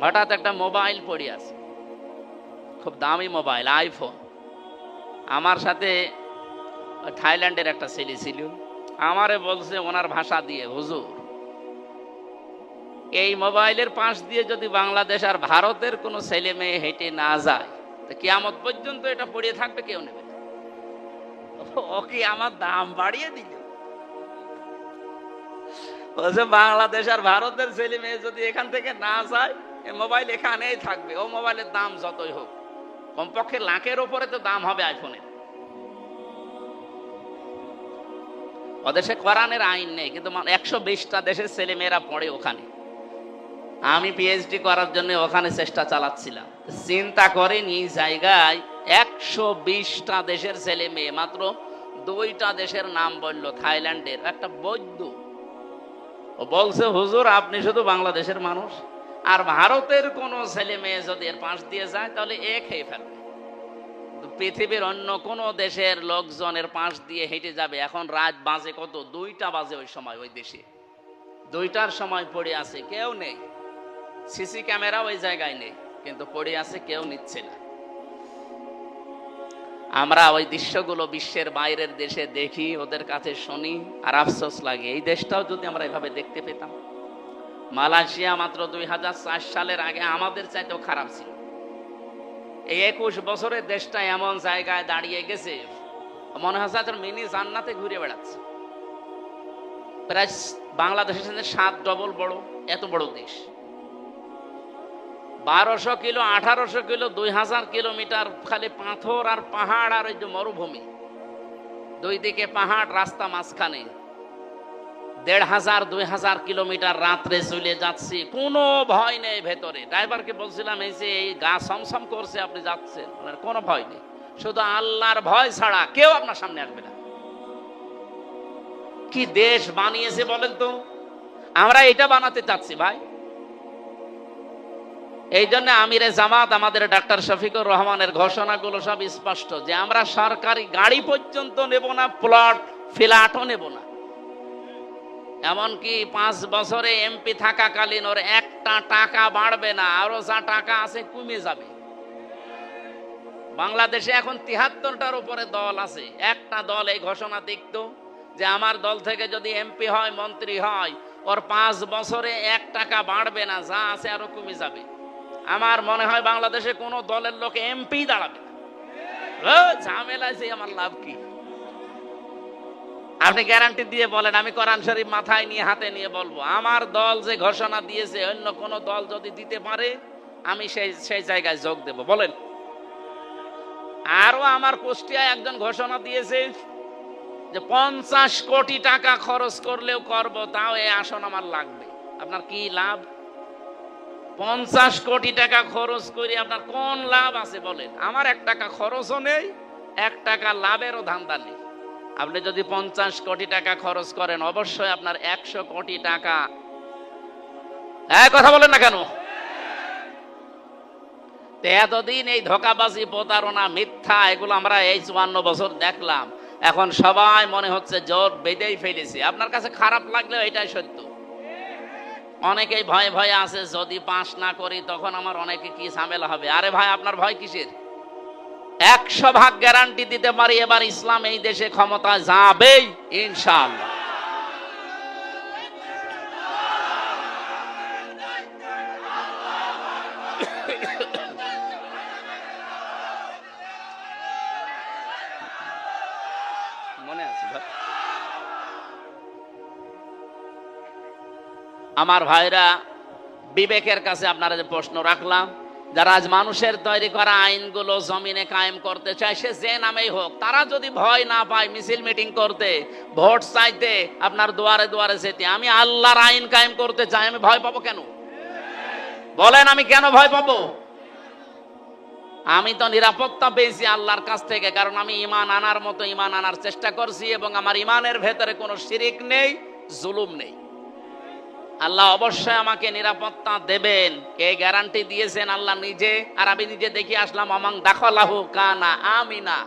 হঠাৎ একটা মোবাইল পড়ে আছে, খুব দামি মোবাইল, আইফোন। আমার সাথে থাইল্যান্ডের একটা ছেলে ছিল, আমারে বলছে ওনার ভাষা দিয়ে, হুজুর এই মোবাইলের পাশ দিয়ে যদি বাংলাদেশ আর ভারতের কোনো ছেলে মেয়ে হেঁটে না যায়, তো কিয়ামত পর্যন্ত এটা পড়ে থাকবে, কেউ নেবে না। ওকে আমার দাম বাড়িয়ে দিল। বলছে বাংলাদেশ আর ভারতের ছেলে মেয়ে যদি এখান থেকে না যায়, এই মোবাইল এখানেই থাকবে। ও মোবাইলের দাম যতই হোক, কমপক্ষে লাখের ওপরে তো দাম হবে আইফোনের। ওদেশে কোরআনের আইন নেই, কিন্তু 120টা দেশের ছেলে মেয়েরা পড়ে ওখানে। আমি পিএইচডি করার জন্য ওখানে চেষ্টা চালাচ্ছিলাম। চিন্তা করেন, এই জায়গায় 120টা দেশের ছেলে মেয়ে, মাত্র 2টা দেশের নাম বলল। থাইল্যান্ডের একটা বৈদ্য, ও বলছে হুজুর আপনি শুধু বাংলাদেশের মানুষ, আর ভারতের কোন ছেলে মেয়ে যদি এর পাশ দিয়ে যায় তাহলে খেয়ে ফেলবে। পৃথিবীর অন্য কোন দেশের লোকজনের পাশ দিয়ে হেঁটে যাবে। এখন রাত বাজে কত, 2টা বাজে ওই সময়, ওই দেশে 2টার সময় পড়ে আছে, কেউ নেই। সিসি ক্যামেরা ওই জায়গায় নেই, কিন্তু পড়ে আছে, কেউ নিচ্ছে না। আমরা ওই দৃশ্যগুলো বিশ্বের বাইরের দেশে দেখি, ওদের কাছে শুনি, আর আফসোস লাগে, এই দেশটাও যদি আমরা এভাবে দেখতে পেতাম। মালয়েশিয়া মাত্র 2004 সালের আগে আমাদের চাইতেও খারাপ ছিল। এই 21 বছরের দেশটা এমন জায়গায় দাঁড়িয়ে গেছে, মনে হচ্ছে তোর মিনি জান্নাতে ঘুরে বেড়াচ্ছে। প্রায় বাংলাদেশের সাথে 7 ডবল বড়, এত বড় দেশ। 1200 কিলো, 1800 কিলো, 2000 কিলোমিটার খালি পাথর আর পাহাড়, আর ওই যে মরুভূমি, দুই দিকে পাহাড়, রাস্তা মাঝখানে। 1500-2000 কিলোমিটার রাত্রে চলে যাচ্ছি, কোনো ভয় নেই ভেতরে। ড্রাইভারকে বলছিলাম এই যে এই গা সমসম করছে, আপনি যাচ্ছেন, কোনো ভয় নেই, শুধু আল্লাহর ভয় ছাড়া কেউ আপনার সামনে আসবে না। কি দেশ বানিয়েছে বলেন তো? আমরা এটা বানাতে চাচ্ছি ভাই। এই জন্য আমিরে জামাত আমাদের ডাক্তার শফিকুর রহমানের ঘোষণাগুলো সব স্পষ্ট, যে আমরা সরকারি গাড়ি পর্যন্ত নেব না, প্লট ফ্ল্যাটও নেব না। এমনকি 5 বছরে এমপি থাকাকালীন ওর একটা টাকা বাড়বে না, আরো যা টাকা আছে কমে যাবে। বাংলাদেশে এখন 73টার উপরে দল আছে। একটা দল এই ঘোষণা দেখত যে আমার দল থেকে যদি এমপি হয়, মন্ত্রী হয়, ওর 5 বছরে 1 টাকা বাড়বে না, যা আছে আরো কমে যাবে। আমার মনে হয় বাংলাদেশে কোন দলের লোক এমপি দাঁড়াবে না। ঝামেলা আছে, আমার লাভ কি? আপনি গ্যারান্টি দিয়ে বলেন, আমি কোরআন শরীফ মাথায় নিয়ে হাতে নিয়ে বলবো, আমার দল যে ঘোষণা দিয়েছে, অন্য কোন দল যদি দিতে পারে আমি সেই জায়গায় যোগ দেব। বলেন। আরো আমার কুষ্টিয়ায় একজন ঘোষণা দিয়েছে যে 50 কোটি টাকা খরচ করলেও করব, তাও এই আসন আমার লাগবে। আপনার কি লাভ? 50 কোটি টাকা খরচ করে আপনার কোন লাভ আছে বলেন? আমার 1 টাকা খরচও নেই, 1 টাকা লাভেরও ধান্দা নেই। আপনি যদি 50 কোটি টাকা খরচ করেন, অবশ্যই আপনার 100 কোটি টাকা। কথা বলেন না কেন? এতদিন এই ধোঁকাবাজি, প্রতারণা, মিথ্যা, এগুলো আমরা এই 54 বছর দেখলাম। এখন সবাই মনে হচ্ছে জোর বেঁধেই ফেলেছে। আপনার কাছে খারাপ লাগলেও এটাই সত্য। অনেকেই ভয়ে ভয়ে আছে, যদি পাস না করি তখন আমার অনেকে কি ঝামেলা হবে। আরে ভাই, আপনার ভয় কিসের? 100 ভাগ গ্যারান্টি দিতে পারি, এবার ইসলাম এই দেশে ক্ষমতায় যাবেই ইনশাআল্লাহ। মনে আছে ভাই? আমার ভাইরা, বিবেকের কাছে আপনারা যে প্রশ্ন রাখলাম, যারা আজ মানুষের তৈরি করা আইনগুলো জমিনে কায়েম করতে চায়, সে যে নামেই হোক, তারা যদি ভয় না পায় মিছিল মিটিং করতে, ভোট চাইতে, আপনার দুয়ারে দুয়ারে যেতে, আমি আল্লাহর আইন কায়েম করতে চাই, আমি ভয় পাবো কেন? বলেন, আমি কেন ভয় পাবো? আমি তো নিরাপত্তা পেয়েছি আল্লাহর কাছ থেকে, কারণ আমি ঈমান আনার মতো ঈমান আনার চেষ্টা করছি, এবং আমার ঈমানের ভেতরে কোনো শিরিক নেই, জুলুম নেই। আল্লাহ অবশ্যই আমাকে নিরাপত্তা দেবেন, কে গ্যারান্টি দিয়েছেন? আল্লাহ নিজে। আর আমি নিজে দেখে আসলাম, আমাং দাখালাহু কানা আমিনা।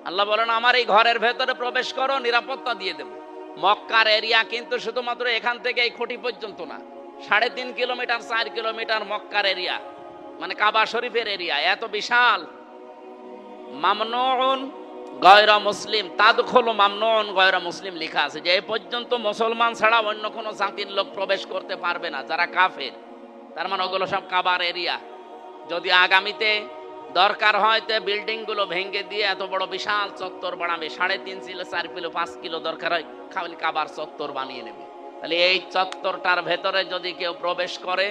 আল্লাহ বলেন, আমার এই ঘরের ভেতরে প্রবেশ করো, নিরাপত্তা দিয়ে দেব। মক্কার এরিয়া কিন্তু শুধুমাত্র এখান থেকে এই খুঁটি পর্যন্ত না, 3.5 কিলোমিটার 4 কিলোমিটার মক্কার এরিয়া, মানে কাবা শরীফের এরিয়া এত বিশাল। মামনুন গয়রা মুসলিম তাদখুলু মামনুন গয়রা মুসলিম লেখা আছে, যে এই পর্যন্ত মুসলমান ছাড়া অন্য কোনো জাতির লোক প্রবেশ করতে পারবে না, যারা কাফের। তার মানে ওগুলো সব কাবার এরিয়া। যদি আগামীতে দরকার হয় তো বিল্ডিং গুলো ভেঙে দিয়ে এত বড় বিশাল চত্বর বানাবে, 3.5 কিলো 4 কিলো 5 কিলো দরকার হয়, খালি কাবার চত্বর বানিয়ে নেবে। তাহলে এই চত্বরটার ভেতরে যদি কেউ প্রবেশ করে,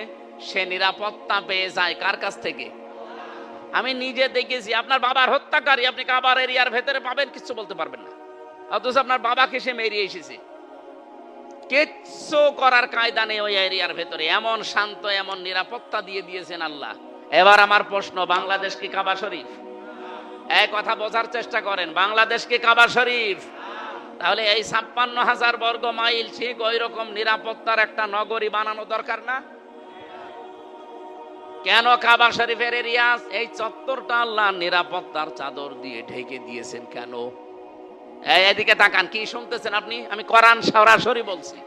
সে নিরাপত্তা পেয়ে যায় কার কাছ থেকে? আমি নিজে দেখেছি, আপনার বাবার হত্যাকারী আপনি কাবার এরিয়ার ভেতরে পাবেন, কিছু বলতে পারবেন না। অথচ আপনার বাবাকে সে মেরিয়ে এসেছে, কিচ্ছু করার কায়দা নেই ওই এরিয়ার ভেতরে। এমন শান্ত, এমন নিরাপত্তা দিয়ে দিয়েছেন আল্লাহ। এবার আমার প্রশ্ন, বাংলাদেশ কি কাবা শরীফ? এই কথা বোঝার চেষ্টা করেন, বাংলাদেশ কি কাবা শরীফ? তাহলে এই 56,000 বর্গ মাইল ঠিক ওই রকম নিরাপত্তার একটা নগরী বানানো দরকার না? কেন কাবা শরীফের এরিয়া এই চত্বরটা আল্লাহ নিরাপত্তার চাদর দিয়ে ঢেকে দিয়েছেন কেন? এদিকে তাকান, কি শুনতেছেন আপনি? আমি কোরআন সরাসরি বলছি,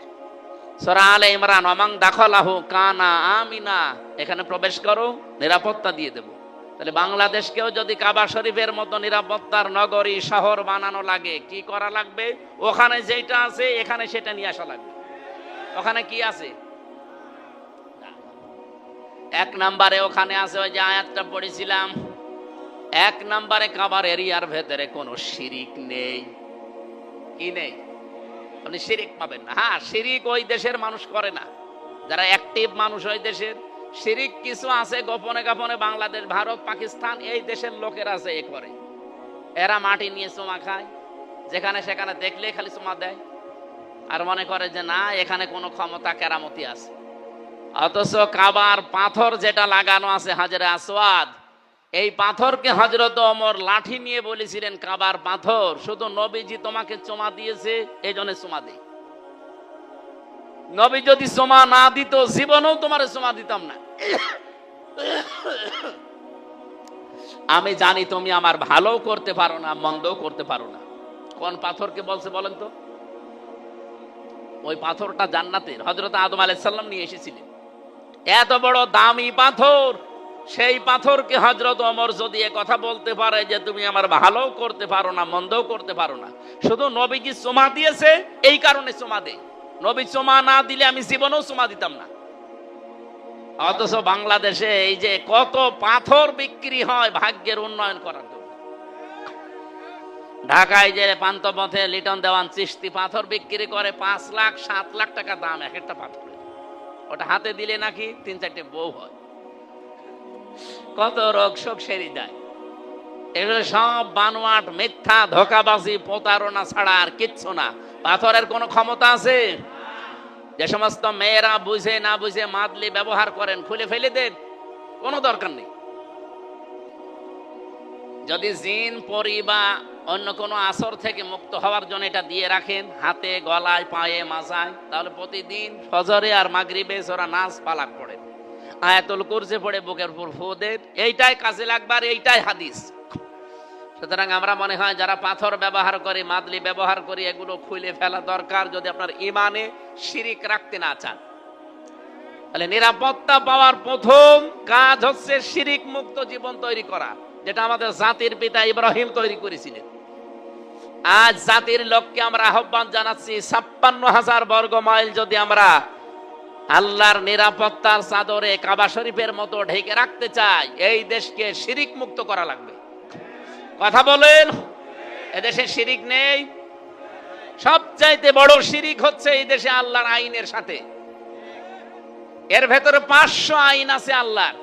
সূরা আলে ইমরান, ওয়ামান দাখালাহু কানা আমিনা, এখানে প্রবেশ করো, নিরাপত্তা দিয়ে দেব। তাহলে বাংলাদেশকেও যদি কাবা শরীফের মতো নিরাপত্তার নগরী শহর বানানো লাগে, কি করা লাগবে? ওখানে যেটা আছে এখানে সেটা নিয়ে আসা লাগবে। ওখানে কি আছে? 1 নম্বরে ওখানে আছে ওই যে আয়াতটা পড়েছিলাম, 1 নম্বরে কাবার এরিয়ার ভেতরে কোনো শিরিক নেই। কি নেই? আপনি শিরিক পাবেন না। হ্যাঁ, শিরিক ওই দেশের মানুষ করে না, যারা অ্যাক্টিভ মানুষ ওই দেশের। শিরিক কিছু আছে গোপনে গোপনে, বাংলাদেশ, ভারত, পাকিস্তান এই দেশের লোকের আছে, এ করে। এরা মাটি নিয়ে চুমা খায়, যেখানে সেখানে দেখলে খালি চুমা দেয়, আর মনে করে যে না, এখানে কোনো ক্ষমতা কেরামতি আছে। অথচ কাবার পাথর যেটা লাগানো আছে, হাজরে আসওয়াদ, এই পাথরকে হযরত ওমর লাঠি নিয়ে বলেছিলেন, কাবার পাথর, শুধু নবীজি তোমাকে চুমা দিয়েছে এই জন্য চুমা দেই। নবী যদি চুমা না দিত, জীবনেও তোমার চুমা দিতাম না। আমি জানি তুমি আমার ভালো করতে পারো না, মন্দও করতে পারো না। কোন পাথরকে বলছে বলেন তো? ওই পাথরটা জান্নাতের, হযরত আদম আলাইহিস সালাম নিয়ে এসেছিলেন। এত বড় দামি পাথর, সেই পাথরকে হযরত ওমর যদি এ কথা বলতে পারে যে তুমি আমার ভালো করতে পারো না, মন্দও করতে পারো না, শুধু নবীজি চুমা দিয়েছে এই কারণে চুমা দেয়, নবী চুমা না দিলে আমি জীবনেও চুমা দিতাম না। অথচ বাংলাদেশে এই যে কত পাথর বিক্রি হয় ভাগ্যের উন্নয়ন করার জন্য। ঢাকায় যে পান্থপথে লিটন দেওয়ান চিশতি পাথর বিক্রি করে 5 লাখ 7 লাখ টাকা দাম এক একটা পাথর। ওটা হাতে দিলে নাকি 3-4টে বউ হয়, কত রোগ শোক সেরে যায়। এগুলো সব বানোয়াট, মিথ্যা, ধোকাবাজি, প্রতারণা ছাড়া আর কিচ্ছু না। পাথরের কোনো ক্ষমতা আছে? যে সমস্ত মেয়েরা বুঝে না বুঝে মাদলি ব্যবহার করেন, খুলে ফেলে দেন, কোনো দরকার নেই। যদি জিন, পরি বা অন্য কোনো আসর থেকে মুক্ত হওয়ার জন্য এটা দিয়ে রাখেন হাতে, গলায়, পায়ে, মাজায়, তাহলে প্রতিদিন ফজরে আর মাগরিবে ওরা নাচ পালাক পড়ে, আয়াতুল কুরসি পড়ে বুকের উপর ফু দেন, এইটাই কাজে লাগবে, আর এইটাই হাদিস। সুতরাং আমরা মনে হয় যারা পাথর ব্যবহার করি, মাদলি ব্যবহার করি, এগুলো খুলে ফেলা দরকার, যদি আপনার ঈমানে শিরিক রাখতে না চান। তাহলে নিরাপত্তা পাওয়ার প্রথম কাজ হচ্ছে শিরিক মুক্ত জীবন তৈরি করা, যেটা আমাদের জাতির পিতা ইব্রাহিম তৈরি করেছিলেন। আজ জাতির লোককে আমরা আহ্বান জানাচ্ছি, 56,000 বর্গ মাইল যদি আমরা আল্লাহর নিরাপত্তার চাদরে কাবা শরীফের মতো ঢেকে রাখতে চাই, এই দেশকে শিরিক মুক্ত করা লাগবে। কথা বলেন, এদেশে শিরিক নেই? সবচাইতে বড় শিরিক হচ্ছে এই দেশে আল্লাহর আইনের সাথে। এর ভেতরে 500 আইন আছে আল্লাহর,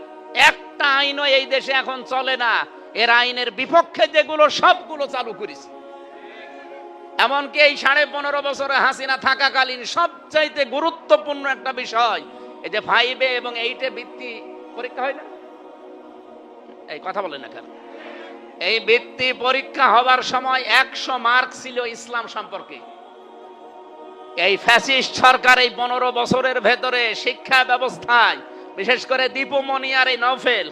একটা আইনও এই দেশে এখন চলে না। এর আইনের বিপক্ষে যেগুলো সবগুলো চালু করেছে। এমনকি এই 15.5 বছরে হাসিনা থাকাকালীন সবচাইতে গুরুত্বপূর্ণ একটা বিষয়, এই যে 5 এবং 8 বৃত্তি পরীক্ষা হয় না, এই কথা বলেন না কেন? এই বৃত্তি পরীক্ষা হবার সময় 100 মার্ক ছিল ইসলাম সম্পর্কে। এই ফ্যাসিস্ট সরকার এই 15 বছরের ভেতরে শিক্ষা ব্যবস্থায়, বিশেষ করে দীপুমণি আর এই নওফেল,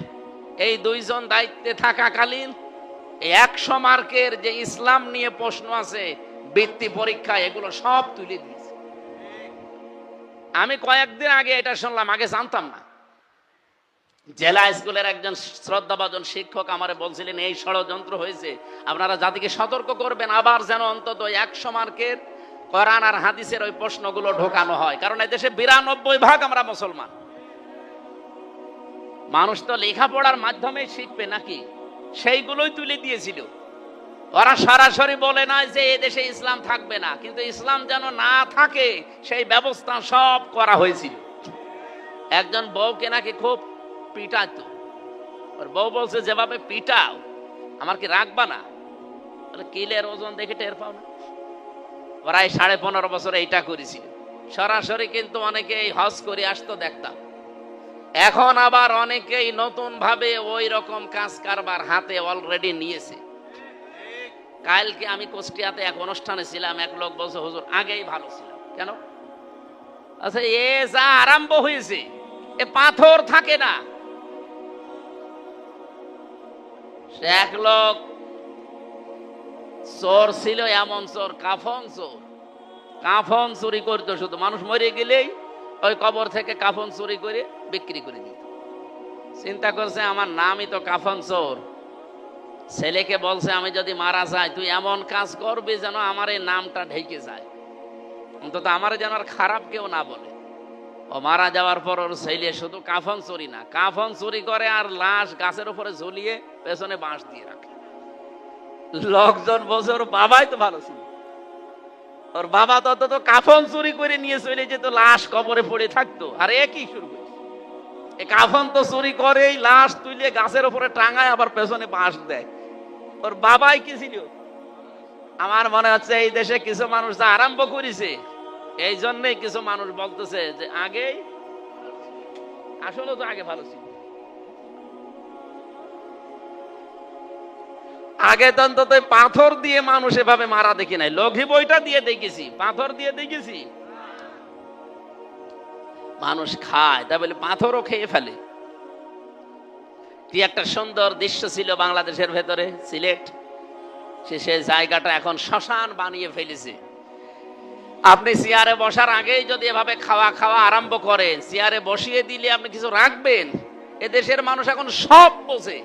এই দুইজন দায়িত্বে থাকাকালীন এই 100 মার্কের যে ইসলাম নিয়ে প্রশ্ন আছে বৃত্তি পরীক্ষা, এগুলো সব তুলে দিয়েছে। আমি কয়েকদিন আগে এটা শুনলাম, আগে জানতাম না। জেলা স্কুলের একজন শ্রদ্ধাভাজন শিক্ষক আমারে বলছিলেন এই ষড়যন্ত্র হয়েছে, আপনারা জাতিকে সতর্ক করবেন, আবার যেন অন্তত 100 মার্কের কোরআন আর হাদিসের ওই প্রশ্নগুলো ঢোকানো হয়। কারণ এই দেশে 92% আমরা মুসলমান। মানুষ তো লেখাপড়ার মাধ্যমে শিখবে নাকি, সেইগুলোই তুলে দিয়েছিল। ওরা সরাসরি বলে না যে এই দেশে ইসলাম থাকবে না, কিন্তু ইসলাম যেন না থাকে সেই ব্যবস্থা সব করা হয়েছিল। একজন বউকে নাকি খুব পিটাতো, ওর বউ বলছে যেভাবে পিটাও আমার কি রাখবা না? কিলের ওজন দেখে টের পাও না? ওরা এই 15.5 বছরে এইটা করেছিল। সরাসরি কিন্তু অনেকেই হজ করে আসতো দেখতাম। এখন আবার অনেকেই নতুন ভাবে ওই রকম কাজ কারবার হাতে অলরেডি নিয়েছে। কালকে আমি কুষ্টিয়াতে এক অনুষ্ঠানে ছিলাম, এক লোক বলছে হুজুর আগেই ভালো ছিলাম। কেন? আচ্ছা, এ যা আরম্ভ হয়েছে, এ পাথর থাকে না। সে এক লোক চোর ছিল, এমন চোর, কাফন চোর। কাফন চুরি করতো, শুধু মানুষ মরে গেলেই ওই কবর থেকে কাফন চুরি করে বিক্রি করে দিত। চিন্তা করছে আমার নামই তো কাফন চোর। ছেলেকে বলছে আমি যদি মারা যাই তুই এমন কাজ করবি যেন আমার এই নামটা ঢেকে যায়, অন্তত আমার যেন আর খারাপ কেউ না বলে। ও মারা যাওয়ার পর ওর ছেলে শুধু কাফন চুরি না, কাফন চুরি করে আর লাশ গাছের উপরে ঝুলিয়ে পেছনে বাঁশ দিয়ে রাখে। লোকজন বলছে ওর বাবাই তো ভালো ছিল, ওর বাবা তো কাফন চুরি করে নিয়ে চলে যেত, লাশ কবরে পড়ে থাকতো। আর এ কি শুরু করে, এই কাফন তো চুরি করেই লাশ তুলে গাছের উপরে টাঙায়, আবার পেছনে বাঁশ দেয়। ওর বাবাই কি ছিল? আমার মনে হচ্ছে এই দেশে কিছু মানুষ যা আরম্ভ করেছে, এই জন্যই কিছু মানুষ বলতেছে যে আগেই, আসলে তো আগে ভালো ছিল। আগে তো অন্তত পাথর দিয়ে মানুষ এভাবে মারা দেখি নাই। লঘি বইটা দিয়ে দেখেছি, পাথর দিয়ে দেখেছি। মানুষ খায়, তা বলে পাথরও খেয়ে ফেলে। কি একটা সুন্দর দৃশ্য ছিল বাংলাদেশের ভেতরে, সিলেট। সে জায়গাটা এখন শ্মশান বানিয়ে ফেলেছে। আপনি চেয়ারে বসার আগেই যদি এভাবে খাওয়া আরম্ভ করেন, চেয়ারে বসিয়ে দিলে আপনি কিছু রাখবেন? এদেশের মানুষ এখন সব বোঝে,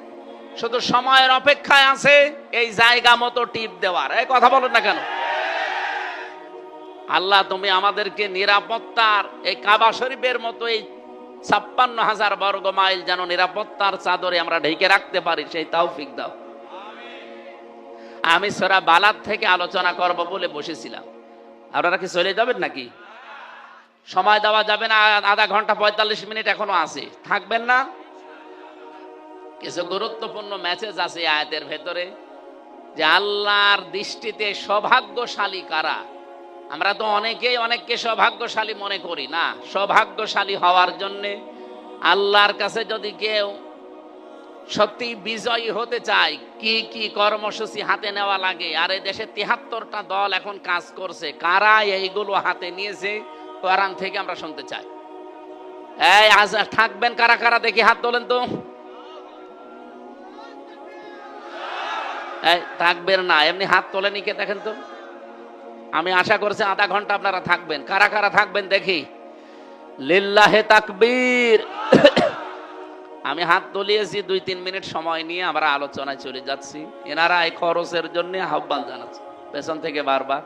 শুধু সময়ের অপেক্ষায় আছে এই জায়গা মতো টিপ দেওয়ার। এই কথা বলেন না কেন? আল্লাহ তুমি আমাদেরকে নিরাপত্তার এই কাবা শরীফের মতো এই 56,000 বর্গ মাইল যেন নিরাপত্তার চাদরে আমরা ঢেকে রাখতে পারি, সেই তৌফিক দাও। আমি সূরা বালাদ থেকে আলোচনা করব বলে বসেছিলাম। আপনারা কি চলে যাবেন নাকি? সময় দেওয়া যাবে না, আধা ঘন্টা 45 মিনিট এখনো আছে, থাকবেন না? কিছু গুরুত্বপূর্ণ মেসেজ আছে আয়াতের ভেতরে, যে আল্লাহর দৃষ্টিতে সৌভাগ্যশালী কারা। আমরা তো অনেকেই অনেককে সৌভাগ্যশালী মনে করি না। সৌভাগ্যশালী হওয়ার জন্য আল্লাহর কাছে যদি কেউ সত্যি বিজয়ী হতে চায়, কি কি কর্মসূচি হাতে নেওয়া লাগে। আর এই দেশে 73টা দল এখন কাজ করছে, কারা এইগুলো হাতে নিয়েছে কোরআন থেকে আমরা শুনতে চাই। এই আজ থাকবেন কারা কারা, দেখি হাত তোলেন তো। থাকবেন না, এমনি হাত তোলেনি কে দেখেন তো। আমি আশা করছি আধা ঘন্টা আপনারা থাকবেন। কারা কারা থাকবেন দেখি? লিল্লাহে তাকবীর। আমি হাত তুলিয়েছি, 2-3 মিনিট সময় নিয়ে আমরা আলোচনায় চলে যাচ্ছি। এনারা এই খরচের জন্য আহ্বান জানাচ্ছে পেছন থেকে বারবার।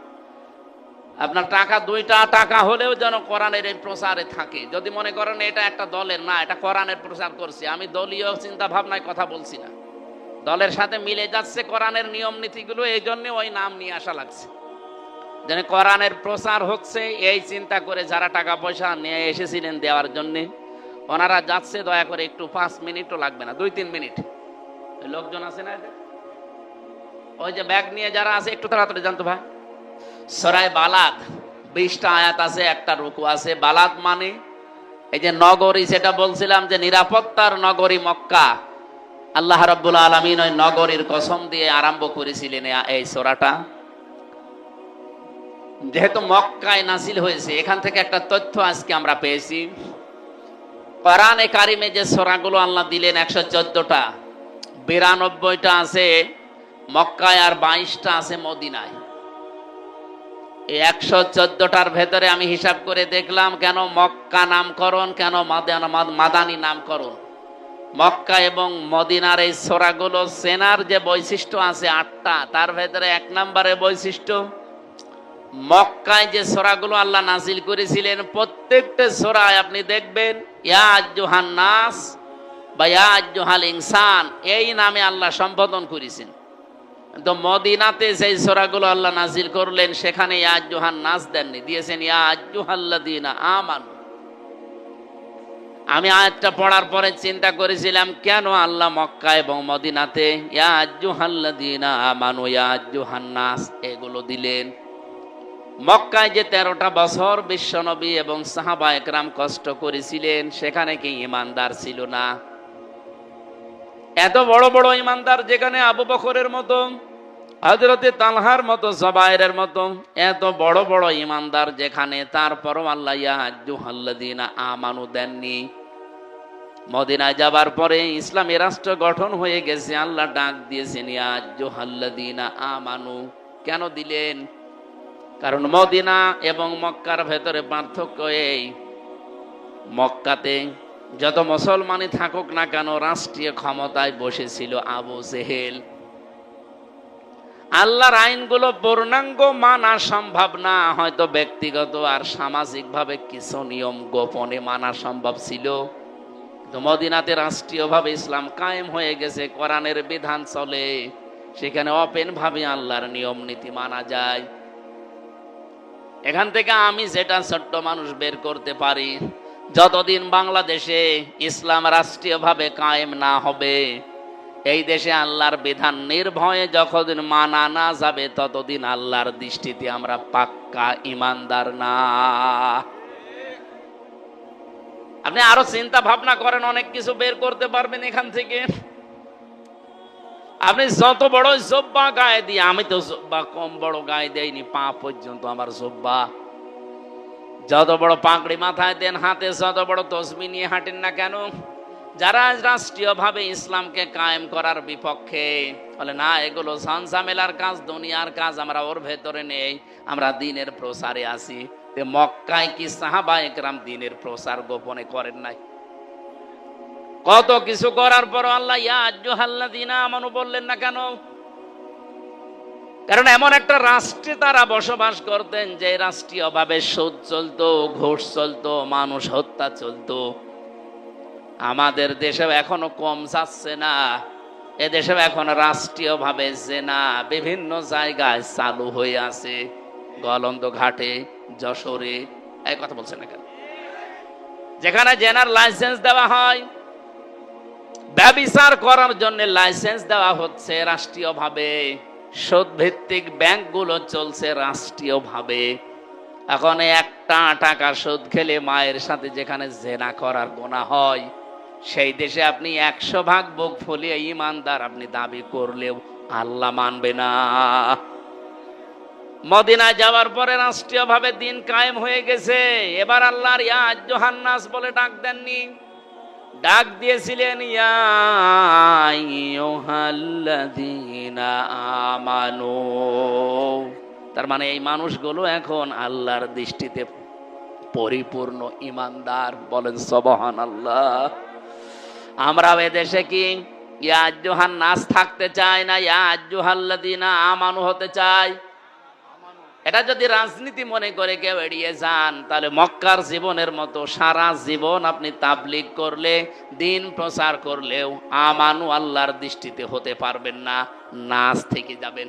আপনার টাকা 2টা টাকা হলেও যেন কোরআনের এই প্রচারে থাকে। যদি মনে করেন এটা একটা দলের না, এটা কোরআনের প্রচার করছি, আমি দলীয় চিন্তা ভাবনায় কথা বলছি না, দলের সাথে মিলে যাচ্ছে কোরআনের নিয়ম নীতিগুলো, এই জন্য ওই নাম নিয়ে আসা লাগছে। যেন কোরআনের প্রচার হচ্ছে এই চিন্তা করে যারা টাকা পয়সা নিয়ে এসেছিলেন দেওয়ার জন্যে, ওনারা যাচ্ছে, দয়া করে একটু 5 মিনিটও লাগবে না, 2-3 মিনিট। ওই লোকজন আছে না, ওই যে ব্যাগ নিয়ে যারা আছে, একটু তাড়াতাড়ি জানতো ভাই। সূরা বালাদ 20টা আয়াত আছে, একটা রুকু আছে। বালাদ মানে এই যে নগরী, সেটা বলছিলাম যে নিরাপত্তার নগরী মক্কা। আল্লাহ রাব্বুল আলামিন ওই নগরীর কসম দিয়ে আরম্ভ করেছিলেন এই সূরাটা। যেহেতু মক্কায় নাজিল হয়েছে, এখান থেকে একটা তথ্য আজকে আমরা পেয়েছি। কোরআনে কারিমে যে সূরাগুলো আল্লাহ দিলেন 114টা, 92টা আছে মক্কায় আর 22টা আছে মদিনায়। এই 114টার ভেতরে আমি হিসাব করে দেখলাম কেন মক্কা নামকরণ, কেন মাদানী নামকরণ। মক্কা এবং মদিনার এই সূরাগুলো চেনার যে বৈশিষ্ট্য আছে 8টা, তার ভেতরে 1 নম্বরে বৈশিষ্ট্য, মক্কায় যে সূরাগুলো আল্লাহ নাজিল করেছিলেন প্রত্যেকটা সূরায় আপনি দেখবেন ইয়া আইয়ুহান নাস বা ইয়া আইয়ুহাল ইনসান এই নামে আল্লাহ সম্বোধন করেছেন। তো মদিনাতে যেই সূরাগুলো আল্লাহ নাজিল করলেন সেখানে ইয়া আইয়ুহান নাস দেননি, দিয়েছেন ইয়া আইয়ুহাল্লাযীনা আমানু। আমি আয়াতটা পড়ার পরে চিন্তা করেছিলাম কেন আল্লাহ মক্কা এবং মদিনাতে ইয়া আইয়ুহাল্লাযীনা আমানু ইয়া আইয়ুহান নাস এগুলো দিলেন। মক্কায় যে 13টা বছর বিশ্বনবী এবং সাহাবা একরাম কষ্ট করেছিলেন, সেখানে কি ঈমানদার ছিল না? এত বড় বড় ঈমানদার, যেখানে আবু বকরের মতো, হযরতে তালহার মতো, জুবাইরের মতো এত বড় বড় ঈমানদার যেখানে, তারপরও আল্লাহ ইয়া আইয়ুহাল্লাযীনা আমানু দেননি। মদিনায় যাবার পরে ইসলামী রাষ্ট্র গঠন হয়ে গেছে, আল্লাহ ডাক দিয়েছেন ইয়া আইয়ুহাল্লাযীনা আমানু। কেন দিলেন? কারণ মদিনা এবং মক্কার ভেতরে পার্থক্য এই, মক্কাতে যত মুসলমানই থাকুক না কেন রাষ্ট্রীয় ক্ষমতায় বসেছিল আবু জেহেল। আল্লাহর আইনগুলো পূর্ণাঙ্গ মানা সম্ভব না, হয়তো ব্যক্তিগত আর সামাজিকভাবে কিছু নিয়ম গোপনে মানা সম্ভব ছিল। কিন্তু মদিনাতে রাষ্ট্রীয়ভাবে ইসলাম কায়েম হয়ে গেছে, কোরআনের বিধান চলে, সেখানে ওপেন ভাবে আল্লাহর নিয়ম নীতি মানা যায়। এখান থেকে আমি যেটা ছোট্ট মানুষ বের করতে পারি, যতদিন বাংলাদেশে ইসলাম রাষ্ট্রীয়ভাবে কায়েম না হবে, এই দেশে আল্লাহর বিধান নির্ভয়ে যতদিন মানা না যাবে, ততদিন আল্লাহর দৃষ্টিতে আমরা পাক্কা ঈমানদার না। আপনি আরো চিন্তা ভাবনা করেন, অনেক কিছু বের করতে পারবেন এখান থেকে। আপনি যত বড় জব্বা গায়ে দিয়ে, আমি তো জব্বা কম বড় গায়ে দেয়নি, পা পর্যন্ত আমার জব্বা। যত বড় পাগড়ি মাথায় দেন, হাতে যত বড় তসবিহ নিয়ে হাঁটেন না কেন, যারা রাষ্ট্রীয়ভাবে ইসলামকে কায়েম করার বিপক্ষে বলে না এগুলো ঝামেলার কাজ, দুনিয়ার কাজ, আমরা ওর ভেতরে নেই, আমরা দ্বীনের প্রচারে আছি। মক্কায় কি সাহাবা একরাম দ্বীনের প্রচার গোপনে করেন নাই? কত কিছু করার পর আল্লাহ ইয়া আইয়ুহাল্লাযীনা আমানু বললেন না কেন? কারণ এমন একটা রাষ্ট্রে তারা বসবাস করতেন যে রাষ্ট্রীয়ভাবে সুদ চলতো, ঘুষ চলতো, মানুষ হত্যা চলতো। আমাদের দেশেও এখনো কম যাচ্ছে না, এদেশেও এখন রাষ্ট্রীয়ভাবে জেনা বিভিন্ন জায়গায় চালু হয়ে আছে, গলন্দ ঘাটে, যশোরে। এই কথা বলছে না কেন? যেখানে জেনার লাইসেন্স দেওয়া হয়, ব্যভিচার করার জন্য লাইসেন্স দেওয়া হচ্ছে রাষ্ট্রীয়ভাবে, সুদ ভিত্তিক ব্যাংকগুলো চলছে রাষ্ট্রীয়ভাবে। এখন একটা টাকা সুদ খেলে মায়ের সাথে যেখানে জেনা করার গুনাহ হয়, সেই দেশে আপনি 100 ভাগ বুক ফুলিয়ে ঈমানদার আপনি দাবি করলেও আল্লাহ মানবে না। মদিনায় যাওয়ার পরে রাষ্ট্রীয়ভাবে দিন কায়েম হয়ে গেছে, এবার আল্লাহর ইয়া আইয়ুহান নাস বলে ডাক দেননি, ডাক দিয়েছিলেন ইয়া আইয়ুহাল্লাযীনা আমানু। তার মানে এই মানুষগুলো এখন আল্লাহর দৃষ্টিতে পরিপূর্ণ ঈমানদার। বলেন সুবহানাল্লাহ। আমরা এদেশে কি ইয়া আইয়ুহান নাস থাকতে চাই না ইয়া আইয়ুহাল্লাযীনা আমানু হতে চাই? এটা যদি রাজনীতি মনে করে কেউ এড়িয়ে যান, তাহলে মক্কার জীবনের মতো সারা জীবন আপনি তাবলীগ করলে, দিন প্রচার করলেও আমানু আল্লাহর দৃষ্টিতে হতে পারবেন না, নাস থেকে যাবেন।